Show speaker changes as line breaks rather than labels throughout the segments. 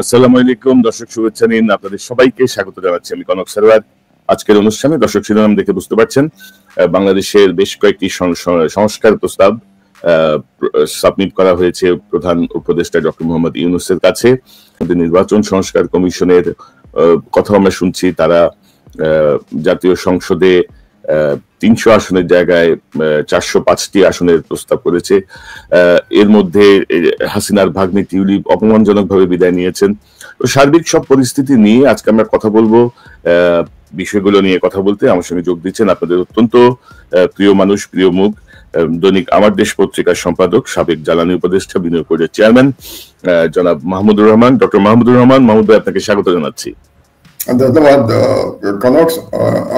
আসসালামু আলাইকুম দর্শক, শুভেচ্ছা নিন। আপনাদের সবাইকে স্বাগত জানাচ্ছি আমি কনক সারোয়ার। আজকের অনুষ্ঠানে দর্শক শিরোনাম দেখে বুঝতে পারছেন বাংলাদেশের বেশ কয়েকটি সংস্কার প্রস্তাব সাবমিট করা হয়েছে প্রধান উপদেষ্টা ডক্টর মোহাম্মদ ইউনূসের কাছে। নির্বাচন সংস্কার কমিশনের কথা আমরা শুনছি, তারা জাতীয় সংসদে ৩০০ আসনের জায়গায় ৪০৫টি আসনের প্রস্তাব করেছে। এর মধ্যে হাসিনার ভাগ্নি টিউলিপ অপমানজনকভাবে বিদায় নিয়েছেন। তো সার্বিক সব পরিস্থিতি নিয়ে আজকে আমরা কথা বলবো। বিষয়গুলো নিয়ে কথা বলতে আমার সঙ্গে যোগ দিচ্ছেন আপনাদের অত্যন্ত প্রিয় মানুষ, প্রিয় মুখ, দৈনিক আমার দেশ পত্রিকার সম্পাদক, সাবেক জ্বালানি উপদেষ্টা, বিনিয়োগ বোর্ডের চেয়ারম্যান জনাব মাহমুদুর রহমান। ডক্টর মাহমুদুর রহমান, মাহমুদ ভাই, আপনাকে স্বাগত জানাচ্ছি।
ধন্যবাদ কনক।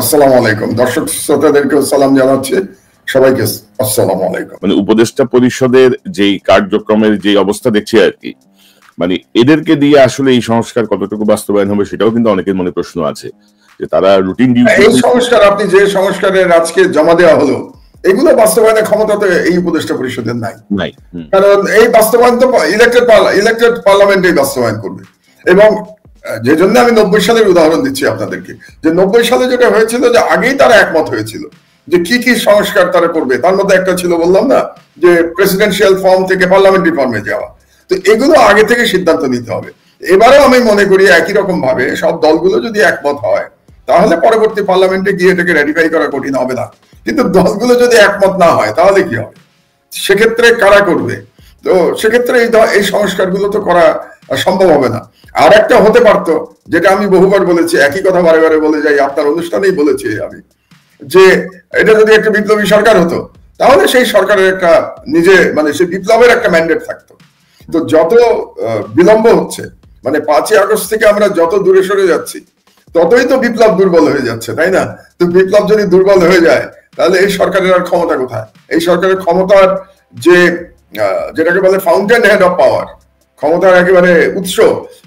আসসালামু আলাইকুম। দর্শক শ্রোতাদেরকেও সালাম জানাচ্ছি, সবাইকে আসসালামু আলাইকুম।
মানে উপদেষ্টা পরিষদের যেই কার্যক্রমের যে অবস্থা দেখছি আর কি, মানে এদেরকে দিয়ে আসলে এই সংস্কার কতটুকু বাস্তবায়ন হবে সেটাও কিন্তু অনেকের মনে প্রশ্ন আছে যে তারা রুটিন
এই সংস্কার, আপনি যে সংস্কারের আজকে জমা দেওয়া হলো, এগুলো বাস্তবায়নের ক্ষমতা তো এই উপদেষ্টা পরিষদের নাই। কারণ এই বাস্তবায়ন তো ইলেক্টেড পার্লামেন্টে বাস্তবায়ন করবে। এবং যে জন্য আমি 90 সালের উদাহরণ দিচ্ছি আপনাদেরকে, যে 90 সালে যেটা হয়েছিল, যে আগেই তারা একমত হয়েছিল যে কি কি সংস্কার তারা করবে। তার মধ্যে একটা ছিল, বললাম না, যে প্রেসিডেন্সিয়াল ফর্ম থেকে পার্লামেন্টারি ফর্মে যাওয়া। তো এগুলো আগে থেকে সিদ্ধান্ত নিতে হবে। এবারেও আমি মনে করি একই রকম ভাবে সব দলগুলো যদি একমত হয়, তাহলে পরবর্তী পার্লামেন্টে গিয়ে এটাকে রেটিফাই করা কঠিন হবে না। কিন্তু দলগুলো যদি একমত না হয়, তাহলে কি হবে? সেক্ষেত্রে কারা করবে? তো সেক্ষেত্রে এই সংস্কারগুলো তো করা সম্ভব হবে না। আর একটা হতে পারতো, যেটা আমি বহুবার বলেছি, একই কথা বারে বারে বলে যাই, আপনার অনুষ্ঠানেই বলেছি আমি, যে এটা যদি একটা বিপ্লবী সরকার হতো, তাহলে সেই সরকারের একটা মানে সেই বিপ্লবের একটা ম্যান্ডেট থাকতো। তো যত বিলম্ব হচ্ছে, মানে 5ই আগস্ট থেকে আমরা যত দূরে সরে যাচ্ছি, ততই তো বিপ্লব দুর্বল হয়ে যাচ্ছে, তাই না? তো বিপ্লব যদি দুর্বল হয়ে যায়, তাহলে এই সরকারের আর ক্ষমতা কোথায়? এই সরকারের ক্ষমতার যেটাকে বলে ফাউন্টেন হেড অফ পাওয়ার, ক্ষমতার একেবারে উৎস,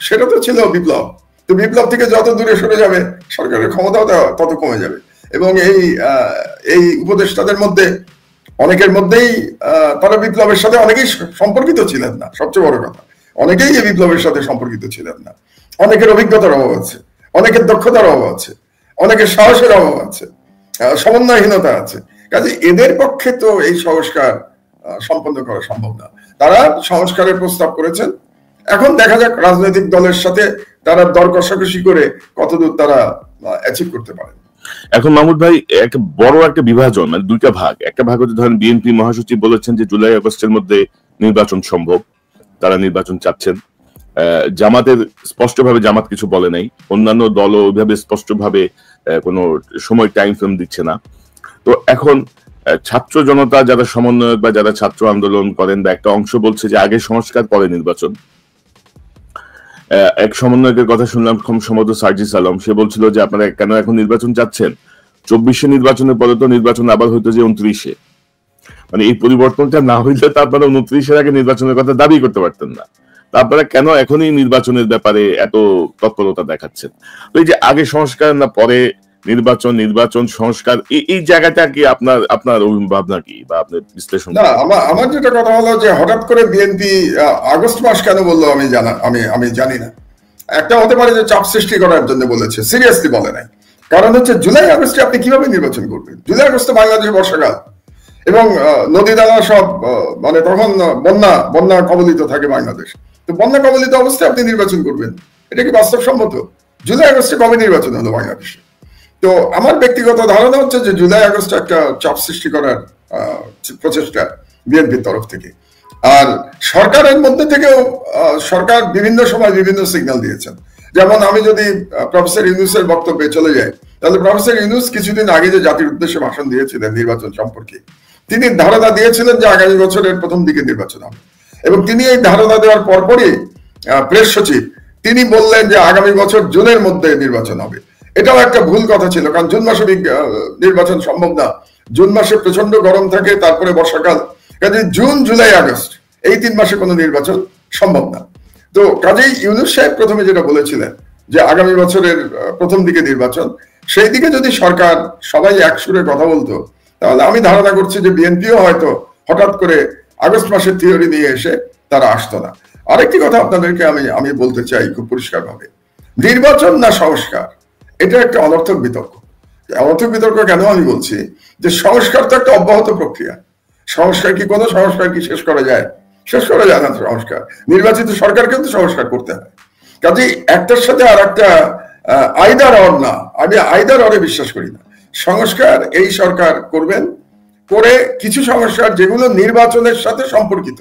সেটা তো ছিল বিপ্লব। তো বিপ্লব থেকে যত দূরে সরে যাবে, সরকারের ক্ষমতাও তত কমে যাবে। এবং এই উপদেষ্টাদের মধ্যে অনেকের মধ্যেই তারা বিপ্লবের সাথে অনেকেই সম্পর্কিত ছিলেন না। সবচেয়ে বড় কথা, অনেকেই এই বিপ্লবের সাথে সম্পর্কিত ছিলেন না। অনেকের অভিজ্ঞতার অভাব আছে, অনেকের দক্ষতার অভাব আছে, অনেকের সাহসের অভাব আছে, সমন্বয়হীনতা আছে। কাজে এদের পক্ষে তো এই সংস্কার সম্পন্ন করা সম্ভব না। তারা সংস্কারের প্রস্তাব করেছেন। এখন দেখা যাক রাজনৈতিক দলের সাথে তারা দর কষাকষি করে কতদূর তারা অ্যাচিভ করতে পারেন।
এখন মাহমুদ ভাই, একটা বড় একটা বিভাজন, মানে দুইটা ভাগ। একটা ভাগ হচ্ছে, ধরেন বিএনপি মহাসচিব বলেছেন যে জুলাই আগস্টের মধ্যে নির্বাচন সম্ভব, তারা নির্বাচন চাচ্ছেন। জামাতের স্পষ্টভাবে জামাত কিছু বলে নাই, অন্যান্য দলও ওইভাবে স্পষ্টভাবে কোনো সময় টাইম ফ্রেম দিচ্ছে না। তো এখন ছাত্র জনতা যারা সমন্বয়ক বা যারা ছাত্র আন্দোলন করেন, বা একটা অংশ বলছে যে আগে সংস্কার পরে নির্বাচন। এক সমন্বয়কের কথা শুনলাম, সম্ভবত সার্জিস আলম, সে বলছিল যে আপনারা কেন এখন নির্বাচন চাচ্ছেন? 24-এ নির্বাচনের পরে তো নির্বাচন আবার হইতো যে 29-এ। মানে এই পরিবর্তনটা না হইলে তো আপনারা 29-এর আগে নির্বাচনের কথা দাবি করতে পারতেন না। তারপরে কেন এখনই নির্বাচনের ব্যাপারে এত তৎপরতা দেখাচ্ছেন? তো এই যে আগে সংস্কার না পরে নির্বাচন, নির্বাচন সংস্কার, এই জায়গাটা কি আপনার ভাবনা কি বা আপনার বিশ্লেষণ?
না, আমার যেটা কথা হলো, যে হঠাৎ করে বিএনপি আগস্ট মাস কেন বললো আমি জানি না। একটা হতে পারে যে চাপ সৃষ্টি করার জন্য বলেছে, সিরিয়াসলি বলে নাই। কারণ হচ্ছে জুলাই আগস্টে আপনি কিভাবে নির্বাচন করবেন? জুলাই আগস্টে বাংলাদেশে বর্ষাকাল, এবং নদী নালা সব, মানে তখন বন্যা কবলিত থাকে বাংলাদেশ। তো বন্যা কবলিত অবস্থায় আপনি নির্বাচন করবেন, এটা কি বাস্তবসম্মত? জুলাই আগস্টে কবে নির্বাচন হলো বাংলাদেশে? তো আমার ব্যক্তিগত ধারণা হচ্ছে যে জুলাই আগস্টে একটা চাপ সৃষ্টি করার প্রচেষ্টা বিএনপির তরফ থেকে। আর সরকারের মধ্যে থেকেও সরকার বিভিন্ন সময় বিভিন্ন সিগন্যাল দিয়েছেন। যেমন আমি যদি প্রফেসর ইউনূসের বক্তব্যে চলে যাই, তাহলে প্রফেসর ইউনূস কিছুদিন আগে যে জাতির উদ্দেশ্যে ভাষণ দিয়েছিলেন নির্বাচন সম্পর্কে, তিনি ধারণা দিয়েছিলেন যে আগামী বছরের প্রথম দিকে নির্বাচন হবে। এবং তিনি এই ধারণা দেওয়ার পরপরই প্রেস সচিব তিনি বললেন যে আগামী বছর জুনের মধ্যে নির্বাচন হবে। এটাও একটা ভুল কথা ছিল, কারণ জুন মাসে নির্বাচন সম্ভব না। জুন মাসে প্রচন্ড গরম থাকে, তারপরে বর্ষাকাল। কাজে জুন, জুলাই, আগস্ট এই 3 মাসে কোনো নির্বাচন সম্ভব না। তো কাজেই ইউনূস সাহেব প্রথমে যেটা বলেছিলেন যে আগামী বছরের প্রথম দিকে নির্বাচন, সেই দিকে যদি সরকার সবাই একসুরে কথা বলতো, তাহলে আমি ধারণা করছি যে বিএনপিও হয়তো হঠাৎ করে আগস্ট মাসের থিওরি নিয়ে এসে তারা আসতো না। আরেকটি কথা আপনাদেরকে আমি বলতে চাই খুব পরিষ্কার ভাবে, নির্বাচন না সংস্কার, এটা একটা অনর্থক বিতর্ক। অনর্থক বিতর্ক কেন আমি বলছি, যে সংস্কার তো একটা অব্যাহত প্রক্রিয়া। সংস্কার কি কোনো সংস্কার কি শেষ করা যায়? শেষ করা যায় না সংস্কার। নির্বাচিত সরকার কিন্তু সংস্কার করতে হয়। কাজে একটার সাথে আর একটা আইদার অর না, আমি আইদার অরে বিশ্বাস করি না। সংস্কার এই সরকার করবেন, করে কিছু সংস্কার যেগুলো নির্বাচনের সাথে সম্পর্কিত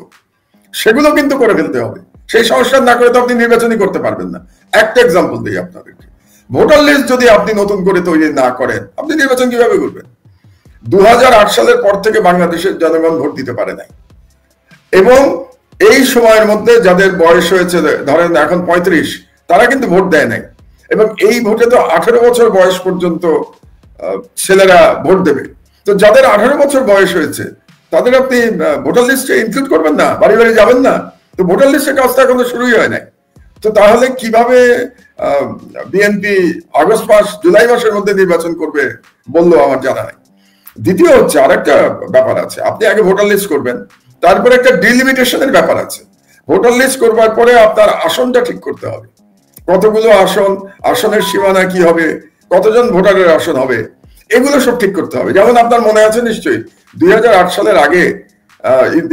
সেগুলো কিন্তু করে ফেলতে হবে। সেই সংস্কার না করে তো আপনি নির্বাচনই করতে পারবেন না। একটা এক্সাম্পল দিই আপনাদেরকে, ভোটার লিস্ট যদি আপনি নতুন করে তৈরি না করেন, আপনি নির্বাচন কিভাবে করবেন? 2008 সালের পর থেকে বাংলাদেশের জনগণ ভোট দিতে পারে নাই, এবং এই সময়ের মধ্যে যাদের বয়স হয়েছে ধরেন এখন 35, তারা কিন্তু ভোট দেয় নাই। এবং এই ভোটে তো 18 বছর বয়স পর্যন্ত ছেলেরা ভোট দেবে। তো যাদের 18 বছর বয়স হয়েছে তাদের আপনি ভোটার লিস্টে ইনক্লুড করবেন না, বাড়ি বাড়ি যাবেন না? তো ভোটার লিস্টের কাজটা এখনো শুরুই হয় নাই। তো তাহলে কিভাবে বিএনপি আগস্ট মাস জুলাই মাসের মধ্যে নির্বাচন করবে বললো আমার জানা নাই। দ্বিতীয় হচ্ছে আরেকটা ব্যাপার আছে, আপনি আগে ভোটার লিস্ট করবেন, তারপরে একটা ডিলিমিটেশনের ব্যাপার আছে। ভোটার লিস্ট করবার পরে আপনার আসনটা ঠিক করতে হবে, কতগুলো আসন, আসনের সীমানা কি হবে, কতজন ভোটারের আসন হবে, এগুলো সব ঠিক করতে হবে। যেমন আপনার মনে আছে নিশ্চয়ই 2008 সালের আগে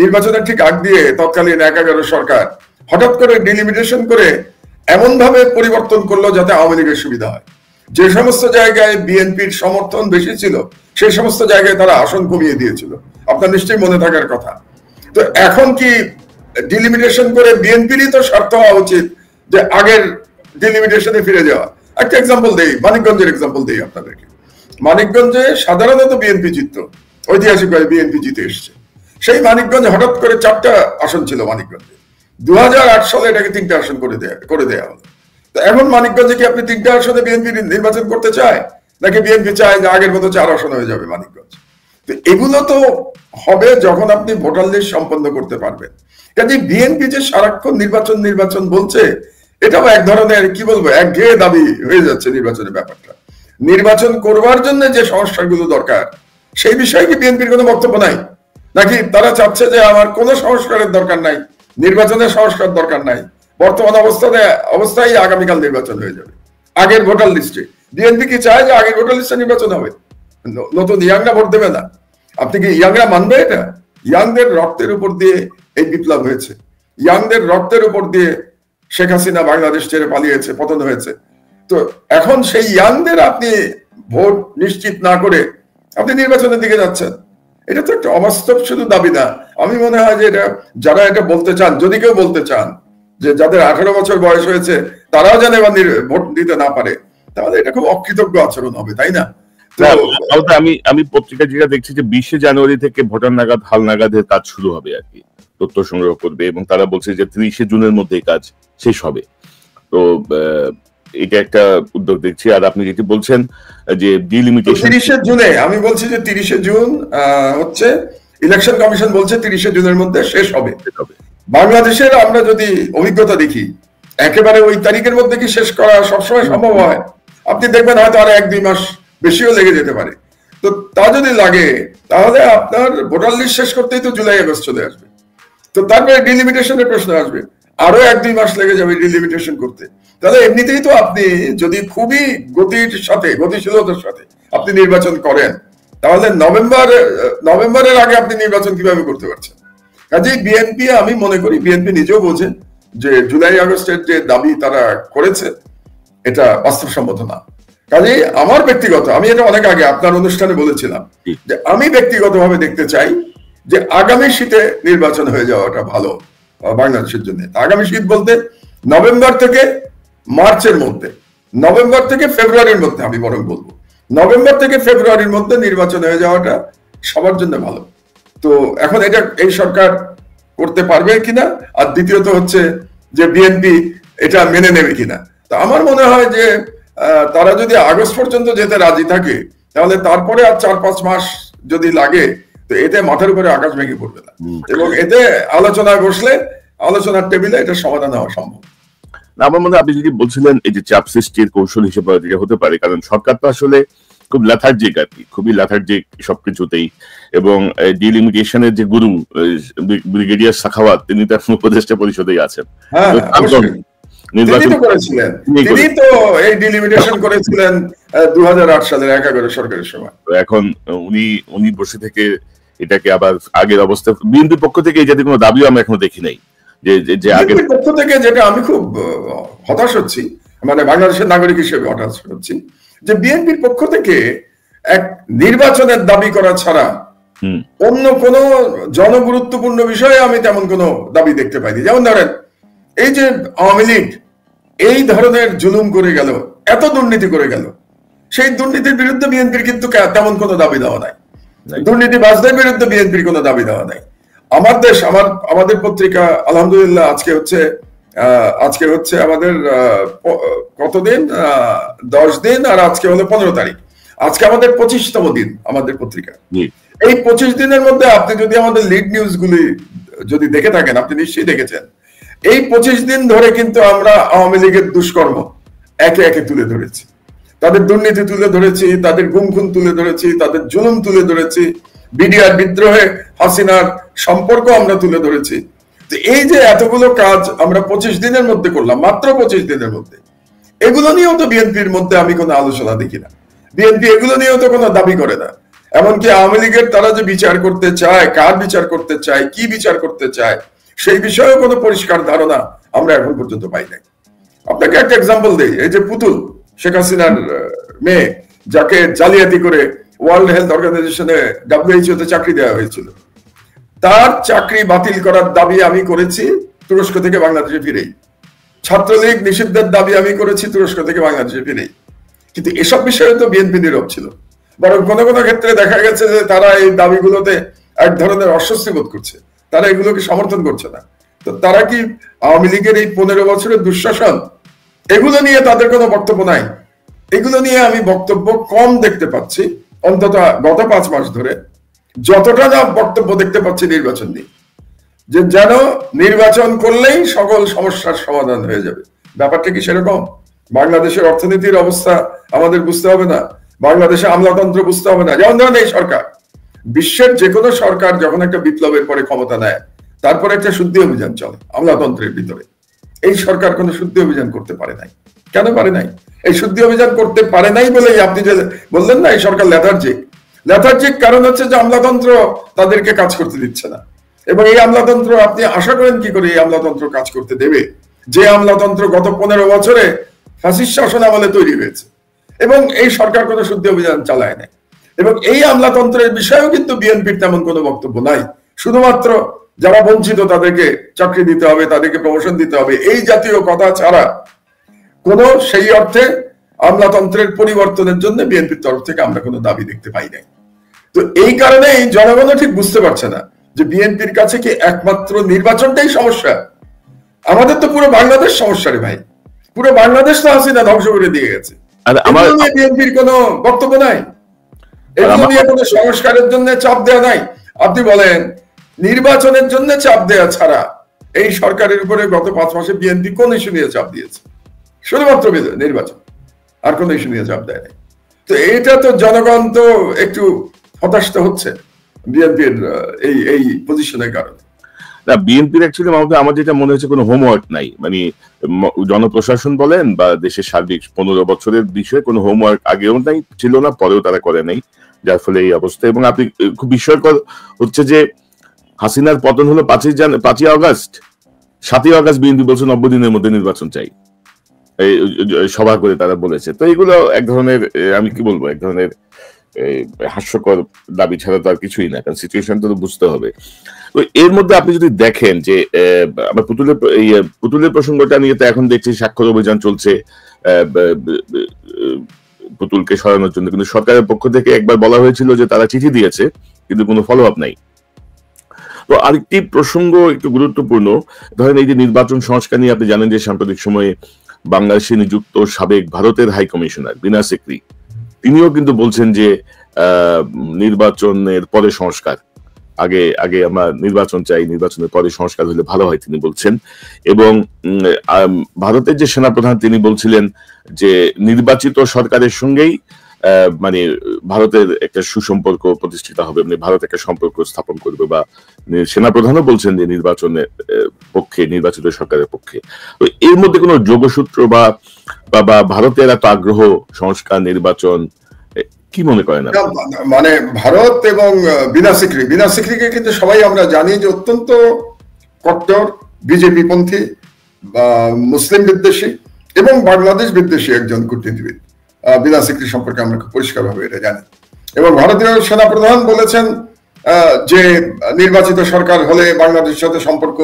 নির্বাচনের ঠিক আগ দিয়ে তৎকালীন 11 সরকার হঠাৎ করে ডিলিমিটেশন করে এমন ভাবে পরিবর্তন করলো যাতে আওয়ামী লীগের সুবিধা হয়। যে সমস্ত জায়গায় বিএনপির সমর্থন বেশি ছিল সেই সমস্ত জায়গায় তারা আসন কমিয়ে দিয়েছিল, আপনার নিশ্চয়ই মনে থাকার কথা। তো এখন কি ডিলিমিটেশন করে বিএনপিরই তো স্বার্থ হওয়া উচিত যে আগের ডিলিমিটেশনে ফিরে যাওয়া। একটা এক্সাম্পল দেই, মানিকগঞ্জের এক্সাম্পল দেই আপনাদেরকে। মানিকগঞ্জে সাধারণত বিএনপি জিততো, ঐতিহাসিকভাবে বিএনপি জিতে এসছে। সেই মানিকগঞ্জে হঠাৎ করে 4টা আসন ছিল মানিকগঞ্জে, 2008 সালে এটাকে 3টে আসন করে দেয়া হলো। তো এখন মানিকগঞ্জে কি আপনি 3টে আসনে বিএনপি নির্বাচন করতে চায়, নাকি বিএনপি চায় যে আগের মতো 4 আসন হয়ে যাবে মানিকগঞ্জ? তো এগুলো তো হবে যখন আপনি ভোটার লিস্ট সম্পন্ন করতে পারবেন। কাজে বিএনপি যে সারাক্ষণ নির্বাচন বলছে, এটাও এক ধরনের কি বলবো একঘেয়ে দাবি হয়ে যাচ্ছে নির্বাচনের ব্যাপারটা। নির্বাচন করবার জন্য যে সংস্কারগুলো দরকার সেই বিষয়ে কি বিএনপির কোনো বক্তব্য নাই? নাকি তারা চাচ্ছে যে আমার কোনো সংস্কারের দরকার নাই, নির্বাচনের সংস্কার দরকার নাই, বর্তমান অবস্থায় আগামীকাল নির্বাচন হয়ে যাবে আগের ভোটার লিস্টে? বিএনপি কি চায় যে আগের ভোটার লিস্টে নির্বাচন হবে, নতুন ইয়াংরা ভোট দেবে না? আপনি কি ইয়াংরা মানবে এটা? ইয়াংদের রক্তের উপর দিয়ে এই বিপ্লব হয়েছে, ইয়াংদের রক্তের উপর দিয়ে শেখ হাসিনা বাংলাদেশ ছেড়ে পালিয়েছে, পতন হয়েছে। তো এখন সেই ইয়াংদের আপনি ভোট নিশ্চিত না করে আপনি নির্বাচনের দিকে যাচ্ছেন, এটা তো একটা অবাস্তব শুধু দাবি না। আমি মনে হয় যে এটা যারা এটা বলতে চান, যদি কেউ বলতে চান যে যাদের 18 বছর বয়স হয়েছে তারাও যেন এবার ভোট দিতে না পারে, তাহলে এটা খুব অকৃতজ্ঞ আচরণ হবে, তাই না?
আমি পত্রিকা যেটা দেখছি যে 20 জানুয়ারি থেকে ভোটার নাগাদ হাল নাগাদের কাজ শুরু হবে আর কি, তথ্য সংগ্রহ করবে, এবং তারা বলছে যে 30 জুনের মধ্যে কাজ শেষ হবে। তো এটা একটা উদ্যোগ দেখছি। আর আপনি যেটি বলছেন যে ডিলিমিটেশন
30 জুনে, আমি বলছি যে 30 জুন হচ্ছে ইলেকশন কমিশন বলছে 30 জুনের মধ্যে শেষ হবে। বাংলাদেশের আমরা যদি অভিজ্ঞতা দেখি, একেবারে ওই তারিখের মধ্যে কি শেষ করা সবসময় সম্ভব হয়? আপনি দেখবেন হয়তো আর 1-2 মাস বেশিও লেগে যেতে পারে। তো তা যদি লাগে তাহলে আপনার ভোটার লিস্ট শেষ করতেই তো জুলাই আগস্ট চলে আসবে। তো তারপরে ডিলিমিটেশনের প্রশ্ন আসবে, আরো 1-2 মাস লেগে যাবে ডিলিমিটেশন করতে। তাহলে এমনিতেই তো আপনি যদি খুবই গতিশীলতার সাথে আপনি নির্বাচন করেন, তাহলে নভেম্বরের আগে আপনি নির্বাচন কিভাবে করতে পারছেন? কাজেই বিএনপি, আমি মনে করি বিএনপি নিজেও বোঝে যে জুলাই আগস্টের যে দাবি তারা করেছে এটা বাস্তবসম্মত না। কাজেই আমার ব্যক্তিগত, আমি এটা অনেক আগে আপনার অনুষ্ঠানে বলেছিলাম যে আমি ব্যক্তিগতভাবে দেখতে চাই যে আগামী শীতে নির্বাচন হয়ে যাওয়াটা ভালো বাংলাদেশের জন্য। আগামী শীত বলতে নভেম্বর থেকে মার্চের মধ্যে, নভেম্বর থেকে ফেব্রুয়ারির মধ্যে, আমি বরং বলবো নভেম্বর থেকে ফেব্রুয়ারির মধ্যে নির্বাচন হয়ে যাওয়াটা সবার জন্য ভালো। তো এখন এটা এই সরকার করতে পারবে কিনা, আর দ্বিতীয়ত হচ্ছে যে বিএনপি এটা মেনে নেবে কিনা। তো আমার মনে হয় যে তারা যদি আগস্ট পর্যন্ত যেতে রাজি থাকে, তাহলে তারপরে আর 4-5 মাস যদি লাগে, তো এতে মাথার উপরে আকাশ ভেঙে পড়বে না, এবং এতে আলোচনায় বসলে আলোচনার টেবিলে এটা সমাধান হওয়া সম্ভব।
আমার মনে হয় আপনি যদি বলছিলেন এই যে চাপ সৃষ্টির কৌশল হিসেবে হতে পারে, কারণ সরকার তো আসলে খুব ল্যাথার্জিক আর কি, খুবই ল্যাথার্জিক সবকিছুতেই। এবং ডিলিমিটেশনের যে গুরু ব্রিগেডিয়ার সাখাওয়াত, তিনি তার উপদেষ্টা পরিষদেই আছেন।
তিনি তো এই ডিলিমিটেশন করেছিলেন 2008 সালের 11 সরকারের সময়।
এখন উনি বসে থেকে এটাকে আবার আগের অবস্থা, বিএনপির পক্ষ থেকে এই জাতীয় কোনো দাবিও আমরা এখনো দেখি নাই। যে আগের
পক্ষ থেকে যেটা আমি খুব হতাশ হচ্ছি, মানে বাংলাদেশের নাগরিক হিসেবে হতাশ হচ্ছি, যে বিএনপির পক্ষ থেকে এক নির্বাচনের দাবি করা ছাড়া অন্য কোন জনগুরুত্বপূর্ণ বিষয়ে আমি তেমন কোন দাবি দেখতে পাইনি। যেমন ধরেন এই যে আওয়ামী লীগ এই ধরনের জুলুম করে গেল, এত দুর্নীতি করে গেল, সেই দুর্নীতির বিরুদ্ধে বিএনপির কিন্তু তেমন কোনো দাবি দেওয়া নাই। দুর্নীতিবাজদের বিরুদ্ধে বিএনপির কোনো দাবি দেওয়া নাই। আমার দেশ, আমাদের পত্রিকা আলহামদুলিল্লাহ আজকে হচ্ছে আমাদের কতদিন, 10 দিন, আর আজকে হলো 15 তারিখ। আজকে আমাদের 25তম দিন আমাদের পত্রিকা। এই 25 দিনের মধ্যে আপনি যদি আমাদের লিড নিউজ গুলি যদি দেখে থাকেন, আপনি নিশ্চয়ই দেখেছেন, এই 25 দিন ধরে কিন্তু আমরা আওয়ামী লীগের দুষ্কর্ম একে একে তুলে ধরেছি, তাদের দুর্নীতি তুলে ধরেছি, তাদের গুম খুন তুলে ধরেছি, তাদের জুলুম তুলে ধরেছি, বিডিআর বিদ্রোহে হাসিনার সম্পর্ক আমরা তুলে ধরেছি। তো এই যে এতগুলো কাজ আমরা 25 দিনের মধ্যে করলাম, মাত্র 25 দিনের মধ্যে, এগুলো নিয়েও তো বিএনপির মধ্যে আমি কোনো আলোচনা দেখি না। বিএনপি এগুলো নিয়েও তো কোনো দাবি করে না। এমনকি আওয়ামী লীগের তারা যে বিচার করতে চায়, কার বিচার করতে চায়, কি বিচার করতে চায়, সেই বিষয়েও কোনো পরিষ্কার ধারণা আমরা এখন পর্যন্ত পাই নাই। আপনাকে একটা এক্সাম্পল দেই, এই যে পুতুল, শেখ হাসিনার মেয়ে, যাকে জালিয়াতি করে ওয়ার্ল্ড হেলথ অর্গানাইজেশনে WHO তে চাকরি দেওয়া হয়েছিল, তার চাকরি বাতিল করার দাবি আমি করেছি তুরস্ক থেকে বাংলাদেশে ফিরেই। ছাত্রলীগ নিষিদ্ধের দাবি আমি করেছি তুরস্ক থেকে বাংলাদেশে ফিরেই। কিন্তু এসব বিষয়ে তো বিএনপি নীরব ছিল। বরং কোনো কোনো ক্ষেত্রে দেখা গেছে যে তারা এই দাবিগুলোতে এক ধরনের অস্বস্তি বোধ করছে, তারা এগুলোকে সমর্থন করছে না। তো তারা কি আওয়ামী লীগের এই 15 বছরের দুঃশাসন, এগুলো নিয়ে তাদের কোনো বক্তব্য নাই? এগুলো নিয়ে আমি বক্তব্য কম দেখতে পাচ্ছি, অন্তত গত 5 মাস ধরে যতটা না বক্তব্য দেখতে পাচ্ছি নির্বাচন নিয়ে, যে যেন নির্বাচন করলেই সকল সমস্যার সমাধান হয়ে যাবে। ব্যাপারটা কি সেরকম? বাংলাদেশের অর্থনীতির অবস্থা আমাদের বুঝতে হবে না? বাংলাদেশে আমলাতন্ত্র বুঝতে হবে না? যেমন ধরেন এই সরকার, বিশ্বের যে কোনো সরকার যখন একটা বিপ্লবের পরে ক্ষমতা নেয়, তারপরে একটা শুদ্ধি অভিযান চলে আমলাতন্ত্রের ভিতরে। এই সরকার কোনো শুদ্ধি অভিযান করতে পারে নাই। কেন পারে নাই? এই শুদ্ধি অভিযান করতে পারে নাই বলেই আপনি যে বললেন না এই সরকার ল্যাথার্জিক কারণ হচ্ছে যে আমলাতন্ত্র তাদেরকে কাজ করতে দিচ্ছে না। এবং এই আমলাতন্ত্র, আপনি আশা করেন কি করে এই আমলাতন্ত্র কাজ করতে দেবে, যে আমলাতন্ত্র গত 15 বছরে ফ্যাসিস্ট শাসন আমলে তৈরি হয়েছে, এবং এই সরকার কোনো শুদ্ধি অভিযান চালায় নাই। এবং এই আমলাতন্ত্রের বিষয়েও কিন্তু বিএনপির তেমন কোনো বক্তব্য নাই। শুধুমাত্র যারা বঞ্চিত তাদেরকে চাকরি দিতে হবে, তাদেরকে প্রমোশন দিতে হবে, এই জাতীয় কথা ছাড়া কোন সেই অর্থে আমলাতন্ত্রের পরিবর্তনের জন্য বিএনপির তরফ থেকে আমরা কোনো দাবি দেখতে পাই নাই। তো এই কারণেই জনগণও ঠিক বুঝতে পারছে না যে বিএনপির কাছে কি একমাত্র নির্বাচনটাই সমস্যা। আমাদের তো পুরো বাংলাদেশ সমস্যা রে ভাই, পুরো বাংলাদেশ তো হাসিনা ধ্বংস করে দিয়ে গেছে। বিএনপির কোনো বক্তব্য নাই, এগুলো নিয়ে কোনো সংস্কারের জন্য চাপ দেওয়া নাই। আপনি বলেন নির্বাচনের জন্য চাপ দেওয়া ছাড়া এই সরকারের উপরে গত 5 মাসে বিএনপি কোন ইস্যু নিয়ে চাপ দিয়েছে? শুধুমাত্র নির্বাচন, আর কোন ইস্যু নিয়ে চাপ দেয় নাই। তো এটা তো জনগণ তো একটু হতাশ হচ্ছে বিএনপির এই পজিশনের কারণে।
না, বিএনপির অ্যাকচুয়ালি আমার যেটা মনে হচ্ছে কোনো হোমওয়ার্ক নাই, মানে জনপ্রশাসন বলেন বা দেশের সার্বিক 15 বছরের বিষয়ে কোনো হোমওয়ার্ক আগেও নাই, ছিল না, পরেও তারা করে নাই, যার ফলে এই অবস্থা। এবং আপনি খুব বিস্ময়কর হচ্ছে যে হাসিনার পতন হলো 5ই আগস্ট, 7ই আগস্ট বিএনপি বলছে 90 দিনের মধ্যে নির্বাচন চাই, এই সভা করে তারা বলেছে। তো এগুলো এক ধরনের, আমি কি বলবো, এক ধরনের হাস্যকর দাবি ছাড়া তো আর কিছুই না, কারণ সিচুয়েশন তো বুঝতে হবে। তো এর মধ্যে আপনি যদি দেখেন যে আমার পুতুলের প্রসঙ্গটা নিয়ে তো এখন দেখছি স্বাক্ষর অভিযান চলছে পুতুলকে সরানোর জন্য, কিন্তু সরকারের পক্ষ থেকে একবার বলা হয়েছিল যে তারা চিঠি দিয়েছে, কিন্তু কোনো ফলো আপ নাই। তো আরেকটি প্রসঙ্গ একটু গুরুত্বপূর্ণ, ধরেন এই যে নির্বাচন সংস্কার নিয়ে আপনি জানেন যে সাম্প্রতিক সময়ে বাংলাদেশে নিযুক্ত সাবেক ভারতের হাই কমিশনার বিনা সিকরি, তিনিও কিন্তু বলছেন যে নির্বাচনের পরে সংস্কার, আগে আমরা নির্বাচন চাই, নির্বাচনের পরে সংস্কার হলে ভালো হয় তিনি বলছেন। এবং ভারতের যে সেনাপ্রধান তিনি বলছিলেন যে নির্বাচিত সরকারের সঙ্গেই মানে ভারতের একটা সুসম্পর্ক প্রতিষ্ঠিত হবে, মানে ভারত একটা সম্পর্ক স্থাপন করবে, বা সেনাপ্রধানও বলছেন যে নির্বাচনের পক্ষে, নির্বাচিত সরকারের পক্ষে। তো এর মধ্যে কোনো যোগসূত্র বা ভারতের এত আগ্রহ সংস্কার, নির্বাচন, কি মনে করেন?
মানে ভারত এবং বিনা সিকরিকে কিন্তু সবাই আমরা জানি যে অত্যন্ত কট্টর বিজেপি পন্থী বা মুসলিম বিদ্বেষী এবং বাংলাদেশ বিদ্বেষী একজন কূটনীতিবিদ। বিনা সিকরি সম্পর্কে আমরা খুব পরিষ্কারভাবে এটা জানি। এবং ভারতীয় সেনাপ্রধান বলেছেন যে নির্বাচিত সরকার হলে বাংলাদেশের সাথে সম্পর্ক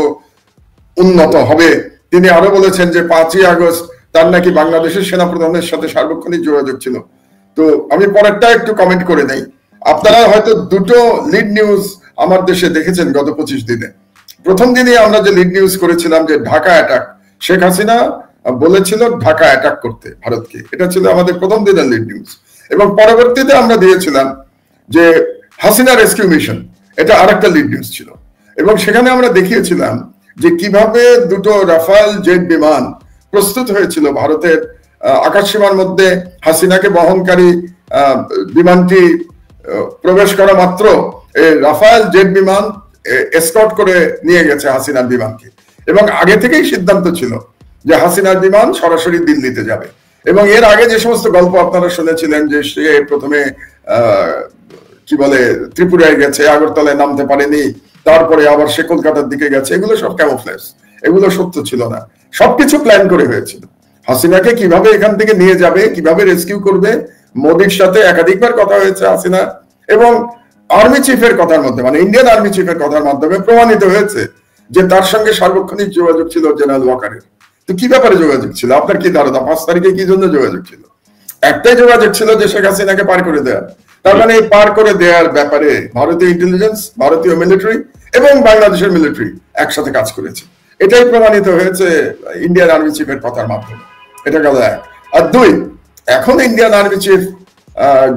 উন্নত হবে। তিনি আরো বলেছেন যে 5ই আগস্ট তার নাকি বাংলাদেশের সেনাপ্রধানের সাথে সার্বক্ষণিক যোগাযোগ ছিল। তো আমি পরেরটা একটু কমেন্ট করে নেই। আপনারা হয়তো দুটো লিড নিউজ আমার দেশে দেখেছেন গত 25 দিনে। প্রথম দিনে আমরা যে লিড নিউজ করেছিলাম যে ঢাকা অ্যাটাক, শেখ হাসিনা বলেছিল ঢাকা অ্যাটাক করতে ভারতকে, এটা ছিল আমাদের প্রথম দিনের লিড নিউজ। এবং পরবর্তীতে আমরা দিয়েছিলাম যে হাসিনা রেস্কিউ মিশন, এটা আরেকটা লিড নিউজ ছিল। এবং সেখানে আমরা দেখিয়েছিলাম যে কিভাবে দুটো রাফাল জেট বিমান প্রস্তুত হয়েছিল ভারতের আকাশ সীমার মধ্যে। হাসিনাকে বহনকারী বিমানটি প্রবেশ করা মাত্র রাফাল জেট বিমান এসকর্ট করে নিয়ে গেছে হাসিনার বিমানকে। এবং আগে থেকেই সিদ্ধান্ত ছিল যে হাসিনার বিমান সরাসরি দিল্লিতে যাবে। এবং এর আগে যে সমস্ত গল্প আপনারা শুনেছিলেন যে সে প্রথমে কি বলে ত্রিপুরায় গেছে, আগরতলায় নামতে পারেনি, তারপরে আবার সে কলকাতার দিকে গেছে, এগুলো সব ক্যামোফ্লেজ, এগুলো সত্য ছিল না। সবকিছু প্ল্যান করে হয়েছিল। হাসিনাকে কিভাবে এখান থেকে নিয়ে যাবে, কিভাবে রেস্কিউ করবে, মোদির সাথে একাধিকবার কথা হয়েছে হাসিনা। এবং আর্মি চিফের কথার মধ্যে, মানে ইন্ডিয়ান আর্মি চিফের কথার মাধ্যমে প্রমাণিত হয়েছে যে তার সঙ্গে সার্বক্ষণিক যোগাযোগ ছিল জেনারেল ওয়াকারের। তো কি ব্যাপারে যোগাযোগ ছিল? আপনার কি ধারণা 5 তারিখে কি জন্য যোগাযোগ ছিল? একটাই যোগাযোগ ছিল যে শেখ হাসিনাকে পার করে দেওয়া। তার মানে এই পার করে দেওয়ার ব্যাপারে ভারতীয় ইন্টেলিজেন্স, ভারতীয় মিলিটারি এবং বাংলাদেশের মিলিটারি একসাথে কাজ করেছে। এটাই প্রমাণিত হয়েছে ইন্ডিয়ান আর্মি চিফের কথার মাধ্যমে। এটা গেল 1। আর 2, এখন ইন্ডিয়ান আর্মি চিফ